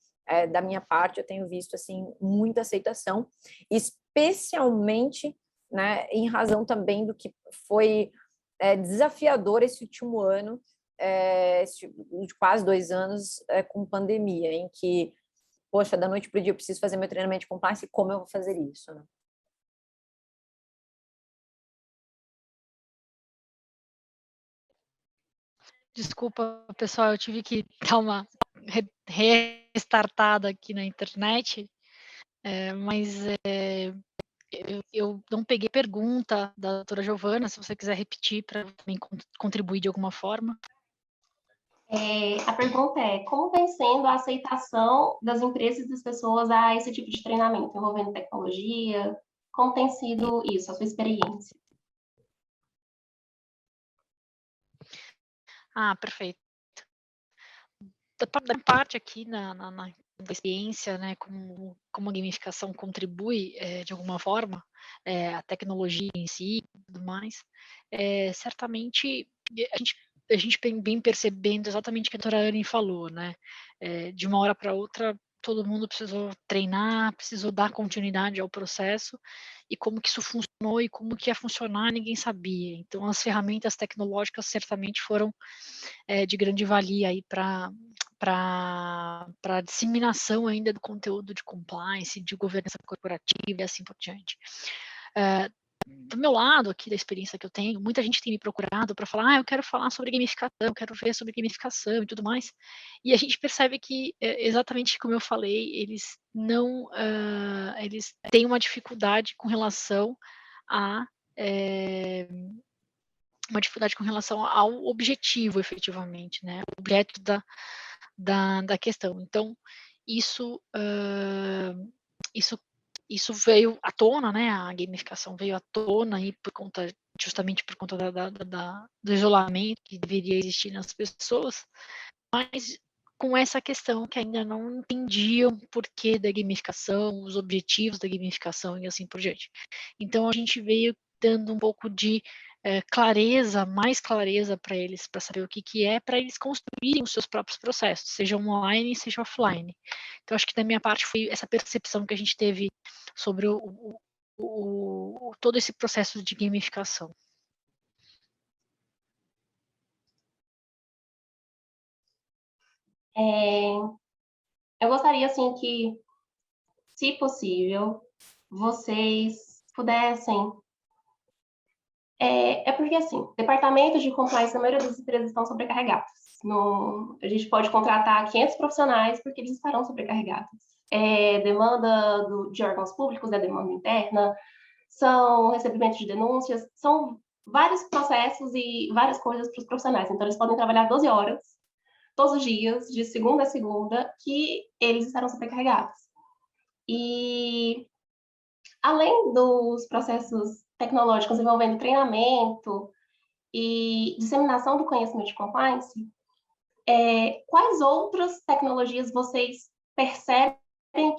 da minha parte, eu tenho visto assim muita aceitação, especialmente, né, em razão também do que foi desafiador esse último ano, de quase 2 anos com pandemia, em que, poxa, da noite para o dia eu preciso fazer meu treinamento de compliance, e como eu vou fazer isso, né? Desculpa, pessoal, eu tive que dar uma restartada aqui na internet, mas eu não peguei pergunta da doutora Giovana, se você quiser repetir para também contribuir de alguma forma. A pergunta é, como vem sendo a aceitação das empresas e das pessoas a esse tipo de treinamento, envolvendo tecnologia? Como tem sido isso, a sua experiência? Perfeito. Da minha parte aqui na experiência, né, como a gamificação contribui de alguma forma, a tecnologia em si e tudo mais, certamente a gente vem percebendo exatamente o que a doutora Anne falou, né, de uma hora para outra todo mundo precisou treinar, precisou dar continuidade ao processo, e como que isso funcionou e como que ia funcionar ninguém sabia. Então as ferramentas tecnológicas certamente foram de grande valia aí para a disseminação ainda do conteúdo de compliance, de governança corporativa e assim por diante. Do meu lado aqui, da experiência que eu tenho, muita gente tem me procurado para falar, eu quero falar sobre gamificação, eu quero ver sobre gamificação e tudo mais, e a gente percebe que, exatamente como eu falei, eles não, eles têm uma dificuldade com relação a uma dificuldade com relação ao objetivo, efetivamente, né, o objeto da questão. Então, isso, isso veio à tona, né, a gamificação veio à tona aí justamente por conta do isolamento que deveria existir nas pessoas, mas com essa questão que ainda não entendiam o porquê da gamificação, os objetivos da gamificação e assim por diante. Então, a gente veio dando um pouco de mais clareza para eles, para saber o que é, para eles construírem os seus próprios processos, seja online, seja offline. Então, acho que da minha parte foi essa percepção que a gente teve sobre todo esse processo de gamificação. Eu gostaria, assim, que, se possível, vocês pudessem... porque, assim, departamentos de compliance, a maioria das empresas estão sobrecarregados. A gente pode contratar 500 profissionais porque eles estarão sobrecarregados. Demanda de órgãos públicos, demanda interna, são recebimento de denúncias, são vários processos e várias coisas para os profissionais. Então, eles podem trabalhar 12 horas, todos os dias, de segunda a segunda, que eles estarão sobrecarregados. E, além dos processos tecnológicos envolvendo treinamento e disseminação do conhecimento de compliance, quais outras tecnologias vocês percebem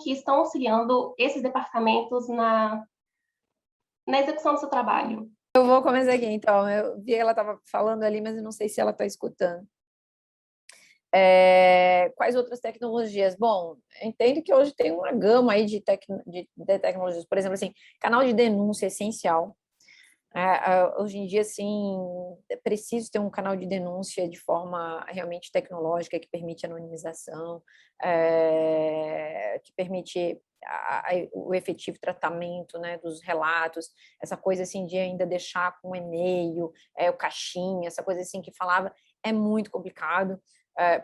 que estão auxiliando esses departamentos na execução do seu trabalho? Eu vou começar aqui, então. Eu vi que ela estava falando ali, mas eu não sei se ela está escutando. Quais outras tecnologias? Bom, entendo que hoje tem uma gama aí de tecnologias. Por exemplo, assim, canal de denúncia é essencial. Hoje em dia, assim, é preciso ter um canal de denúncia de forma realmente tecnológica, que permite anonimização, que permite o efetivo tratamento, né, dos relatos, essa coisa assim de ainda deixar com e-mail, o caixinha, essa coisa assim que falava, é muito complicado.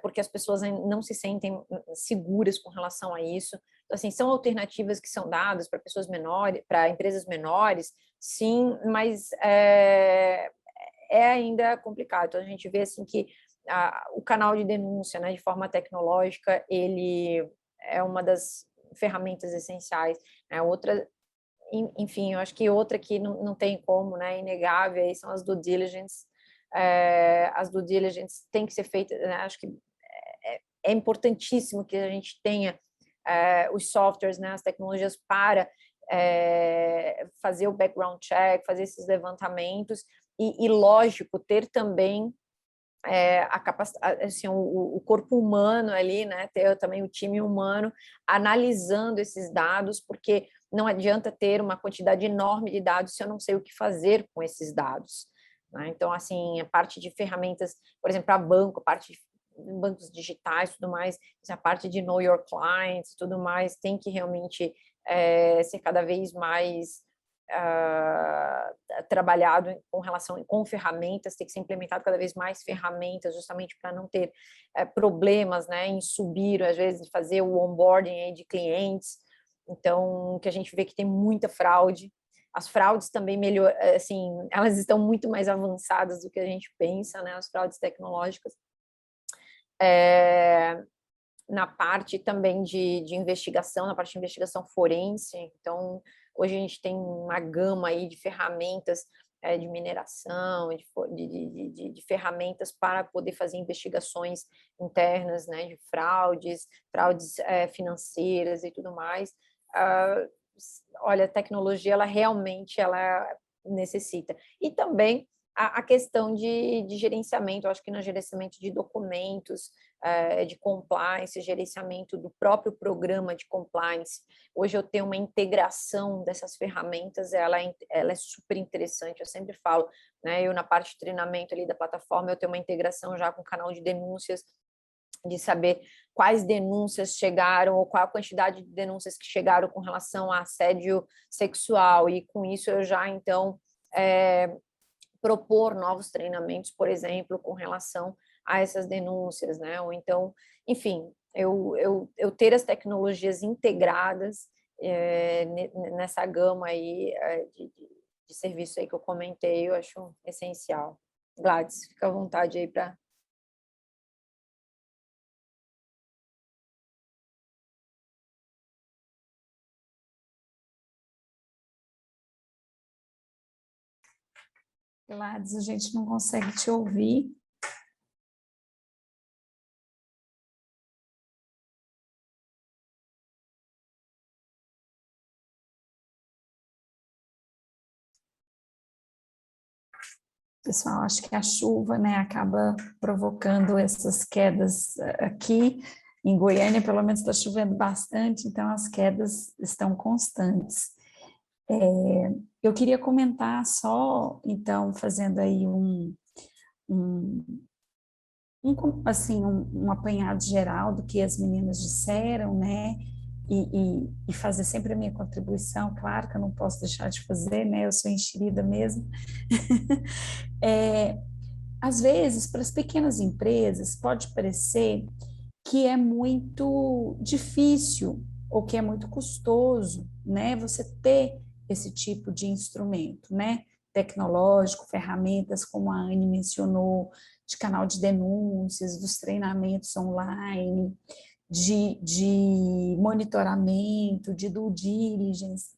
porque as pessoas não se sentem seguras com relação a isso. Então, assim, são alternativas que são dadas para pessoas menores, para empresas menores, sim, mas é ainda complicado. Então, a gente vê assim que o canal de denúncia, né, de forma tecnológica, ele é uma das ferramentas essenciais. Né? Outra, enfim, eu acho que outra que não tem como, né, inegável, aí são as due diligence. As due diligence têm que ser feitas, né? Acho que é importantíssimo que a gente tenha os softwares, né, as tecnologias para fazer o background check, fazer esses levantamentos e lógico, ter também a capacidade, assim, o corpo humano ali, né, ter também o time humano analisando esses dados, porque não adianta ter uma quantidade enorme de dados se eu não sei o que fazer com esses dados. Né? Então, assim, a parte de ferramentas, por exemplo, para banco, a parte de bancos digitais, tudo mais, a parte de know your clients, tudo mais, tem que realmente ser cada vez mais trabalhado com ferramentas, tem que ser implementado cada vez mais ferramentas, justamente para não ter problemas, né, em subir, às vezes, fazer o onboarding aí de clientes. Então, que a gente vê que tem muita fraude. As fraudes também assim, elas estão muito mais avançadas do que a gente pensa, né, as fraudes tecnológicas. Na parte também de investigação, na parte de investigação forense. Então, hoje a gente tem uma gama aí de ferramentas de mineração, de ferramentas para poder fazer investigações internas, né, de fraudes financeiras e tudo mais. Olha, a tecnologia, ela realmente necessita. E também a questão de gerenciamento, eu acho que no gerenciamento de documentos, de compliance, gerenciamento do próprio programa de compliance. Hoje eu tenho uma integração dessas ferramentas, ela é super interessante, eu sempre falo, né? Eu na parte de treinamento ali da plataforma, eu tenho uma integração já com o canal de denúncias, de saber quais denúncias chegaram ou qual a quantidade de denúncias que chegaram com relação a assédio sexual, e com isso eu já, então, propor novos treinamentos, por exemplo, com relação a essas denúncias, né? Ou então, enfim, eu ter as tecnologias integradas nessa gama aí de serviço aí que eu comentei, eu acho essencial. Gladys, fica à vontade aí para... Gladys, a gente não consegue te ouvir. Pessoal, acho que a chuva, né, acaba provocando essas quedas aqui. Em Goiânia, pelo menos, está chovendo bastante, então as quedas estão constantes. Eu queria comentar só, então, fazendo aí um apanhado geral do que as meninas disseram, né? E fazer sempre a minha contribuição, claro que eu não posso deixar de fazer, né? Eu sou enxerida mesmo. Às vezes, para as pequenas empresas, pode parecer que é muito difícil ou que é muito custoso, né? Você ter esse tipo de instrumento, né? Tecnológico, ferramentas, como a Anne mencionou, de canal de denúncias, dos treinamentos online, de monitoramento, de due diligence.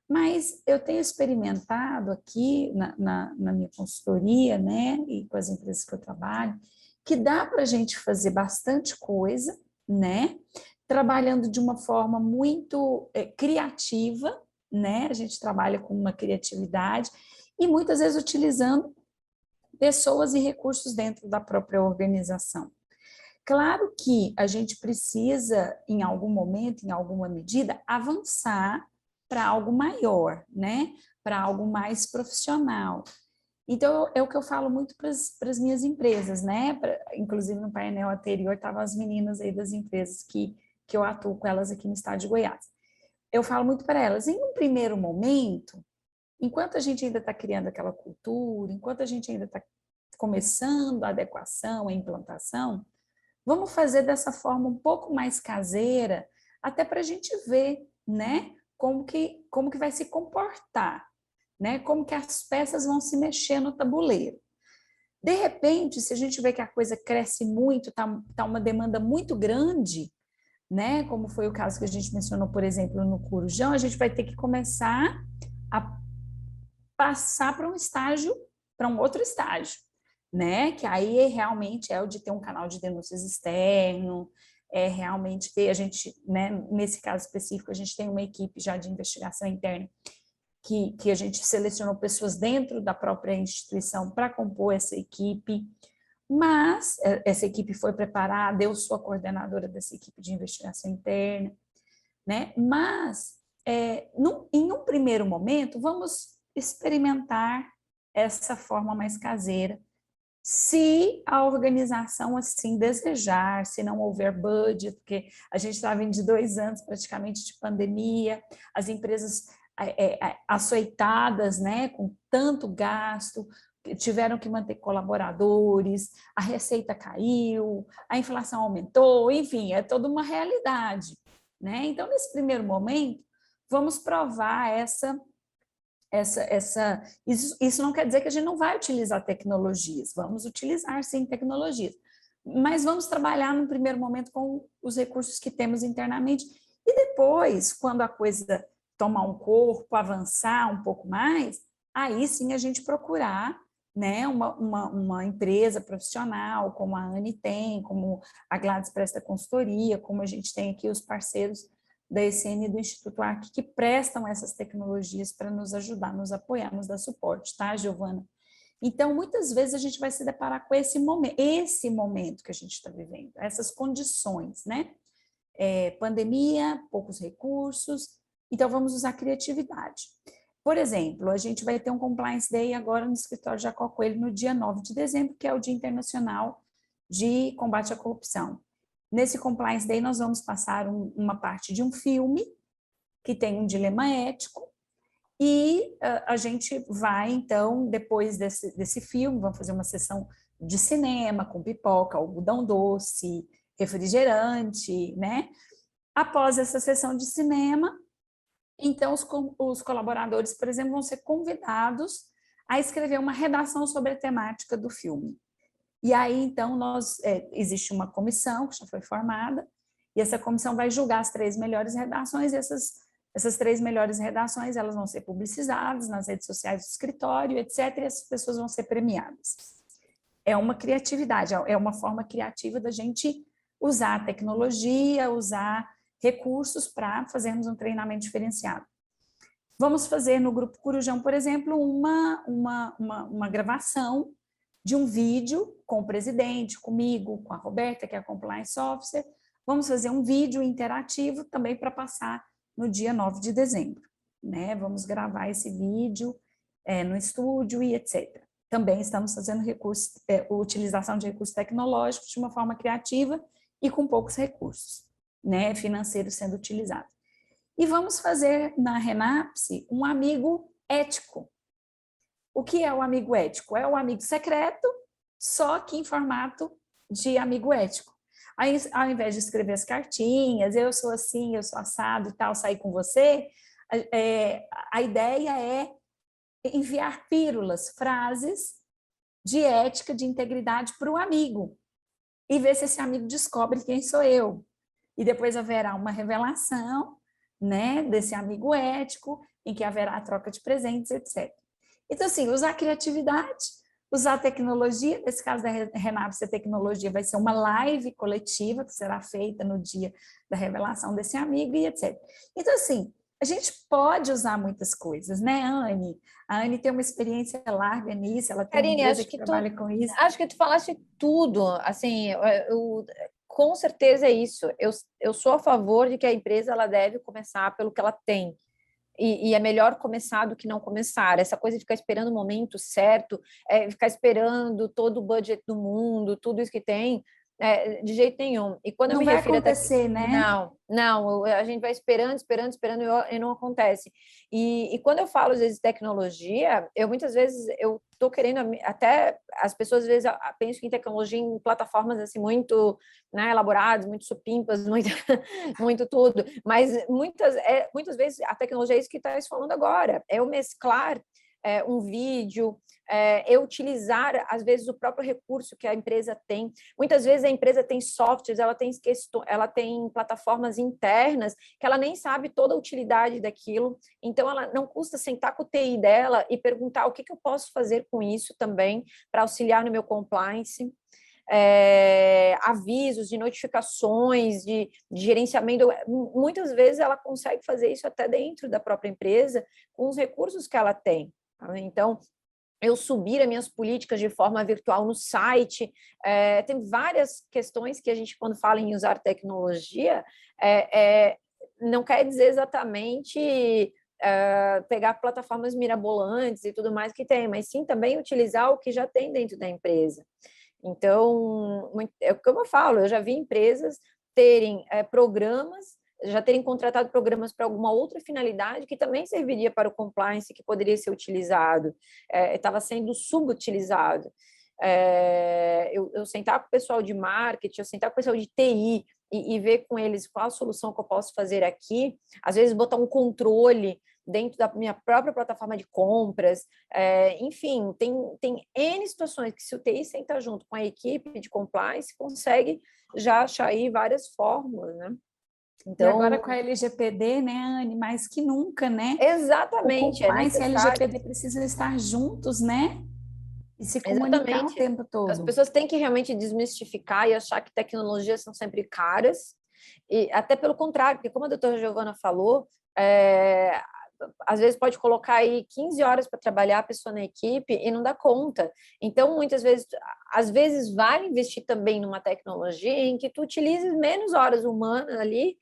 Mas eu tenho experimentado aqui na minha consultoria, né, e com as empresas que eu trabalho, que dá para a gente fazer bastante coisa, né, trabalhando de uma forma muito criativa, né, a gente trabalha com uma criatividade e muitas vezes utilizando pessoas e recursos dentro da própria organização. Claro que a gente precisa, em algum momento, em alguma medida, avançar para algo maior, né? Para algo mais profissional. Então, é o que eu falo muito para as minhas empresas, né? Inclusive, no painel anterior, estavam as meninas aí das empresas que eu atuo com elas aqui no estado de Goiás. Eu falo muito para elas, em um primeiro momento, enquanto a gente ainda está criando aquela cultura, enquanto a gente ainda está começando a adequação, a implantação, Vamos fazer dessa forma um pouco mais caseira, até para a gente ver, né, como que vai se comportar, né, como que as peças vão se mexer no tabuleiro. De repente, se a gente vê que a coisa cresce muito, tá uma demanda muito grande, né, como foi o caso que a gente mencionou, por exemplo, no Corujão, a gente vai ter que começar a passar para um outro estágio, né? Que aí realmente é o de ter um canal de denúncias externo, é realmente ter, a gente, né, nesse caso específico, a gente tem uma equipe já de investigação interna que a gente selecionou pessoas dentro da própria instituição para compor essa equipe, mas essa equipe foi preparada, eu sou a coordenadora dessa equipe de investigação interna, né? Mas, em um primeiro momento, vamos experimentar essa forma mais caseira, se a organização assim desejar, se não houver budget, porque a gente está vindo de 2 anos praticamente de pandemia, as empresas açoitadas, né, com tanto gasto, tiveram que manter colaboradores, a receita caiu, a inflação aumentou, enfim, é toda uma realidade, né? Então, nesse primeiro momento, vamos provar isso não quer dizer que a gente não vai utilizar tecnologias, vamos utilizar sim tecnologias, mas vamos trabalhar no primeiro momento com os recursos que temos internamente e depois, quando a coisa tomar um corpo, avançar um pouco mais, aí sim a gente procurar, né, uma empresa profissional, como a Anne tem, como a Gladys presta consultoria, como a gente tem aqui os parceiros da ECN e do Instituto Arc, que prestam essas tecnologias para nos ajudar, nos apoiar, nos dar suporte, tá, Giovana? Então, muitas vezes a gente vai se deparar com esse momento que a gente está vivendo, essas condições, né? Pandemia, poucos recursos, então vamos usar criatividade. Por exemplo, a gente vai ter um Compliance Day agora no escritório Jacó Coelho no dia 9 de dezembro, que é o Dia Internacional de Combate à Corrupção. Nesse Compliance Day, nós vamos passar uma parte de um filme que tem um dilema ético e a gente vai, então, depois desse filme, vamos fazer uma sessão de cinema com pipoca, algodão doce, refrigerante, né? Após essa sessão de cinema, então os colaboradores, por exemplo, vão ser convidados a escrever uma redação sobre a temática do filme. E aí, então, existe uma comissão que já foi formada, e essa comissão vai julgar as 3 melhores redações, e essas 3 melhores redações, elas vão ser publicizadas nas redes sociais do escritório, etc., e essas pessoas vão ser premiadas. É uma criatividade, é uma forma criativa da gente usar a tecnologia, usar recursos para fazermos um treinamento diferenciado. Vamos fazer no Grupo Corujão, por exemplo, uma gravação de um vídeo com o presidente, comigo, com a Roberta, que é a Compliance Officer. Vamos fazer um vídeo interativo também para passar no dia 9 de dezembro. Né? Vamos gravar esse vídeo no estúdio e etc. Também estamos fazendo utilização de recursos tecnológicos de uma forma criativa e com poucos recursos, né, financeiros sendo utilizados. E vamos fazer na Renapse um amigo ético. O que é o amigo ético? É o amigo secreto, só que em formato de amigo ético. Aí, ao invés de escrever as cartinhas, eu sou assim, eu sou assado e tal, sair com você, a ideia é enviar pílulas, frases de ética, de integridade para o amigo e ver se esse amigo descobre quem sou eu. E depois haverá uma revelação, né, desse amigo ético, em que haverá a troca de presentes, etc. Então, assim, usar a criatividade, usar a tecnologia, nesse caso da Renapse, a tecnologia vai ser uma live coletiva, que será feita no dia da revelação desse amigo, e etc. Então, assim, a gente pode usar muitas coisas, né, Anne? A Anne tem uma experiência larga nisso, ela tem uma empresa que trabalha com isso. Acho que tu falaste tudo, assim, com certeza é isso. Eu sou a favor de que a empresa ela deve começar pelo que ela tem. E é melhor começar do que não começar. Essa coisa de ficar esperando o momento certo, ficar esperando todo o budget do mundo, tudo isso que tem, de jeito nenhum. E quando eu Não me vai refiro acontecer, né? Não, a gente vai esperando e não acontece. E quando eu falo, às vezes, tecnologia, muitas vezes eu estou querendo, até as pessoas às vezes pensam em tecnologia em plataformas assim muito, né, elaboradas, muito supimpas, muito, muito tudo, mas muitas vezes a tecnologia é isso que está falando agora, é eu mesclar um vídeo, eu utilizar, às vezes, o próprio recurso que a empresa tem. Muitas vezes a empresa tem softwares, ela tem plataformas internas que ela nem sabe toda a utilidade daquilo, então ela não custa sentar com o TI dela e perguntar o que eu posso fazer com isso também para auxiliar no meu compliance. Avisos de notificações, de gerenciamento. Muitas vezes ela consegue fazer isso até dentro da própria empresa, com os recursos que ela tem. Então, eu subir as minhas políticas de forma virtual no site, tem várias questões que a gente, quando fala em usar tecnologia, não quer dizer exatamente pegar plataformas mirabolantes e tudo mais que tem, mas sim também utilizar o que já tem dentro da empresa. Então, como eu falo, eu já vi empresas terem programas, já terem contratado programas para alguma outra finalidade que também serviria para o compliance, que poderia ser utilizado, estava sendo subutilizado. Eu sentar com o pessoal de marketing, eu sentar com o pessoal de TI e ver com eles qual a solução que eu posso fazer aqui, às vezes botar um controle dentro da minha própria plataforma de compras, enfim, tem N situações que se o TI senta junto com a equipe de compliance, consegue já achar aí várias fórmulas, né? Então, e agora com a LGPD, né, Anne, mais que nunca, né? Exatamente, o compliance e a LGPD precisam estar juntos, né? E se comunicar o tempo todo. As pessoas têm que realmente desmistificar e achar que tecnologias são sempre caras, e até pelo contrário, porque como a doutora Giovana falou, às vezes pode colocar aí 15 horas para trabalhar a pessoa na equipe e não dá conta. Então, muitas vezes, às vezes vale investir também numa tecnologia em que tu utilizes menos horas humanas ali,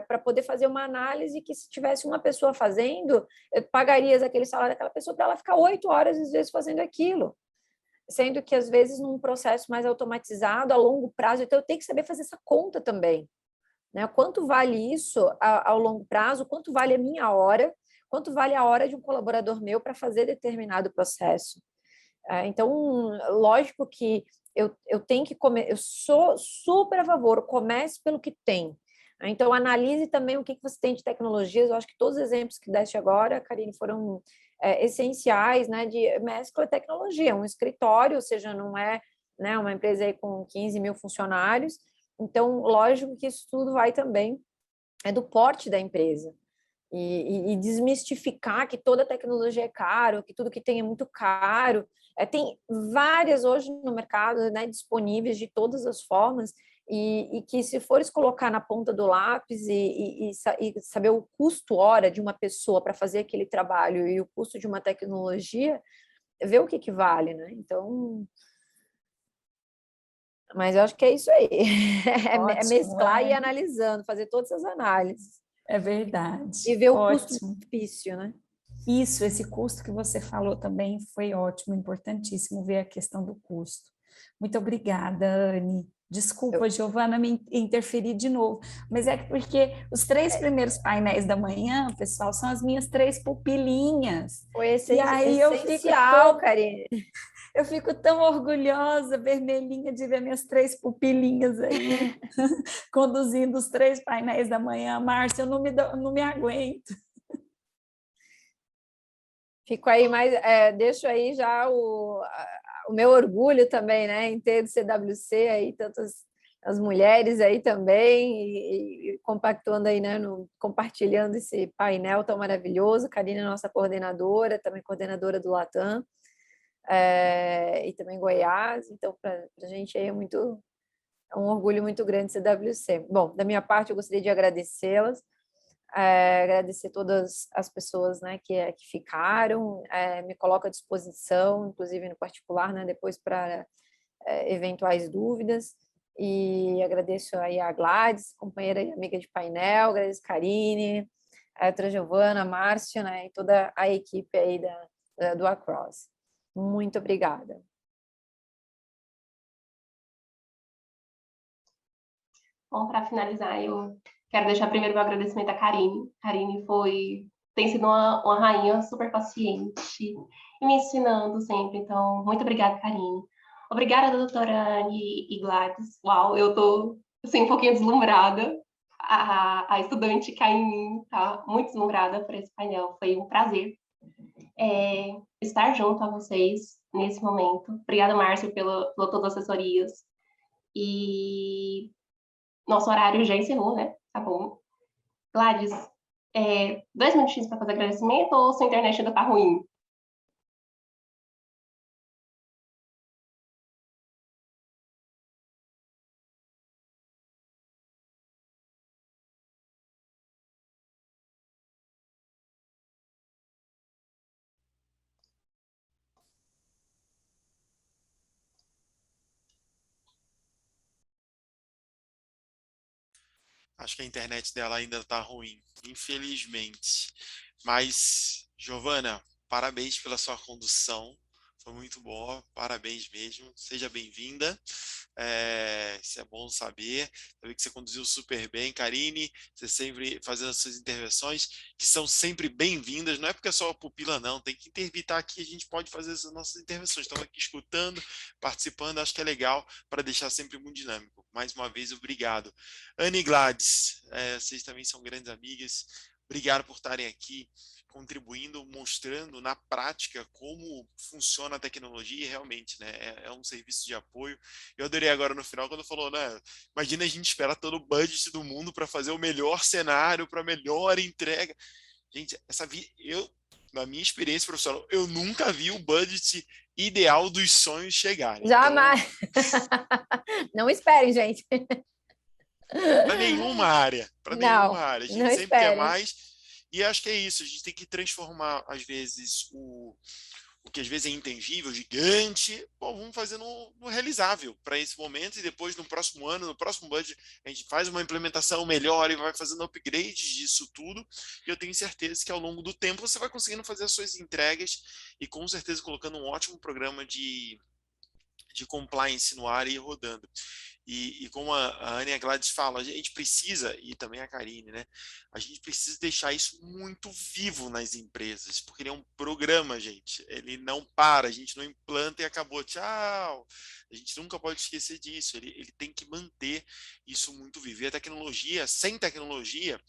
para poder fazer uma análise que, se tivesse uma pessoa fazendo, pagarias aquele salário daquela pessoa para ela ficar 8 horas, às vezes, fazendo aquilo. Sendo que, às vezes, num processo mais automatizado, a longo prazo, então eu tenho que saber fazer essa conta também. Né? Quanto vale isso ao longo prazo? Quanto vale a minha hora? Quanto vale a hora de um colaborador meu para fazer determinado processo? Então, lógico que eu tenho que eu sou super a favor, comece pelo que tem. Então, analise também o que você tem de tecnologias. Eu acho que todos os exemplos que deste agora, Karine, foram essenciais, né, de mescla de tecnologia. Um escritório, ou seja, não é, né, uma empresa aí com 15 mil funcionários. Então, lógico que isso tudo vai também do porte da empresa. E desmistificar que toda tecnologia é caro, que tudo que tem é muito caro. Tem várias hoje no mercado, né, disponíveis de todas as formas, e que, se fores colocar na ponta do lápis e saber o custo hora de uma pessoa para fazer aquele trabalho e o custo de uma tecnologia, ver o que vale, né? Então, mas eu acho que é isso aí, é mesclar e ir analisando, fazer todas as análises. É verdade. E ver o custo-benefício, né? Isso, esse custo que você falou também foi ótimo, importantíssimo ver a questão do custo. Muito obrigada, Anne. Desculpa, Giovana, me interferir de novo, mas é porque os 3 primeiros painéis da manhã, pessoal, são as minhas 3 pupilinhas. Foi essencial, Karine. Eu fico tão orgulhosa, vermelhinha, de ver minhas 3 pupilinhas aí, conduzindo os 3 painéis da manhã. Márcia, eu não me aguento. Fico aí deixo aí já o meu orgulho também, né, em ter do CWC aí tantas as mulheres aí também, e compactuando aí, né, compartilhando esse painel tão maravilhoso. Karine, nossa coordenadora, também coordenadora do Latam, e também Goiás. Então, para a gente aí é um orgulho muito grande CWC. Bom, da minha parte, eu gostaria de agradecê-las, agradecer todas as pessoas, né, que ficaram, me coloco à disposição, inclusive no particular, né, depois para eventuais dúvidas, e agradeço aí a Gladys, companheira e amiga de painel, agradeço a Karine, a doutora Giovana, a Márcia, né, e toda a equipe aí do Across. Muito obrigada. Bom, para finalizar, eu quero deixar primeiro meu agradecimento à Karine. Karine tem sido uma rainha super paciente e me ensinando sempre. Então, muito obrigada, Karine. Obrigada, doutora Anne e Gladys. Uau, eu tô assim, um pouquinho deslumbrada. A estudante cai em mim, tá? Muito deslumbrada por esse painel. Foi um prazer estar junto a vocês nesse momento. Obrigada, Márcio, pela todas as assessorias. E nosso horário já encerrou, né? Tá bom. Gladys, 2 minutinhos para fazer agradecimento ou sua internet ainda tá ruim? Acho que a internet dela ainda está ruim, infelizmente. Mas, Giovana, parabéns pela sua condução. Foi muito boa, parabéns mesmo. Seja bem-vinda. Isso é bom saber. Também que você conduziu super bem, Karine. Você sempre fazendo as suas intervenções, que são sempre bem-vindas. Não é porque é só a pupila, não. Tem que intervitar aqui, a gente pode fazer as nossas intervenções. Estamos aqui escutando, participando. Acho que é legal para deixar sempre muito dinâmico. Mais uma vez, obrigado. Anne e Gladys, vocês também são grandes amigas. Obrigado por estarem aqui contribuindo, mostrando na prática como funciona a tecnologia e realmente, né, é um serviço de apoio. Eu adorei agora no final quando falou, né, imagina a gente esperar todo o budget do mundo para fazer o melhor cenário, para a melhor entrega. Gente, na minha experiência profissional, eu nunca vi o budget ideal dos sonhos chegarem. Jamais. Então, não esperem, gente. para nenhuma área, A gente não sempre quer esperem. mais. E acho que é isso, a gente tem que transformar, às vezes, o que às vezes é intangível, gigante, bom, vamos fazer no realizável para esse momento e depois no próximo ano, no próximo budget, a gente faz uma implementação melhor e vai fazendo upgrades disso tudo. E eu tenho certeza que ao longo do tempo você vai conseguindo fazer as suas entregas e com certeza colocando um ótimo programa de compliance no ar e rodando. E como a Anne e a Gladys falam, a gente precisa, e também a Karine, né? A gente precisa deixar isso muito vivo nas empresas, porque ele é um programa, gente. Ele não para, a gente não implanta e acabou, tchau. A gente nunca pode esquecer disso. Ele tem que manter isso muito vivo. E a tecnologia, sem tecnologia,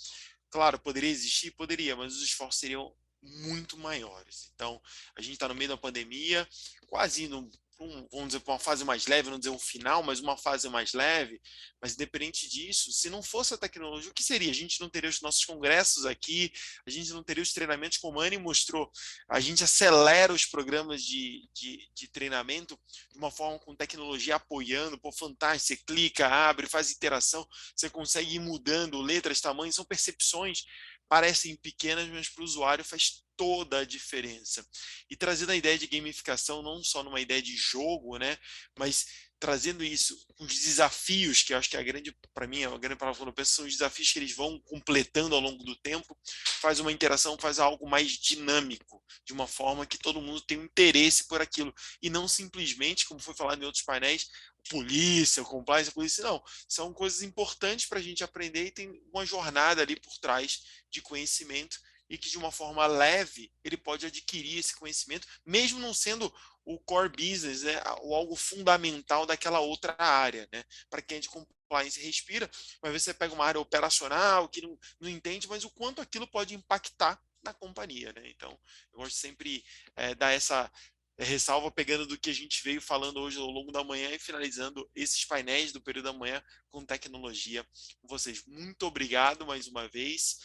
claro, poderia existir? Poderia, mas os esforços seriam muito maiores. Então, a gente está no meio da pandemia, quase indo, vamos dizer, para uma fase mais leve, não dizer um final, mas uma fase mais leve. Mas, independente disso, se não fosse a tecnologia, o que seria? A gente não teria os nossos congressos aqui, a gente não teria os treinamentos, como a Anne mostrou, a gente acelera os programas de treinamento de uma forma com tecnologia apoiando, pô, fantástico, você clica, abre, faz interação, você consegue ir mudando letras, tamanhos, são percepções, parecem pequenas, mas para o usuário faz toda a diferença. E trazendo a ideia de gamificação, não só numa ideia de jogo, né, mas trazendo isso, os desafios, que eu acho que para mim, a grande palavra quando eu penso, são os desafios que eles vão completando ao longo do tempo, faz uma interação, faz algo mais dinâmico, de uma forma que todo mundo tem um interesse por aquilo, e não simplesmente, como foi falado em outros painéis, polícia, compliance, polícia, não. São coisas importantes para a gente aprender e tem uma jornada ali por trás de conhecimento e que de uma forma leve ele pode adquirir esse conhecimento, mesmo não sendo o core business, né, ou algo fundamental daquela outra área, né, para quem é de compliance respira, mas você pega uma área operacional que não entende, mas o quanto aquilo pode impactar na companhia, né? Então, eu gosto sempre dar essa ressalva pegando do que a gente veio falando hoje ao longo da manhã e finalizando esses painéis do período da manhã com tecnologia com vocês. Muito obrigado mais uma vez.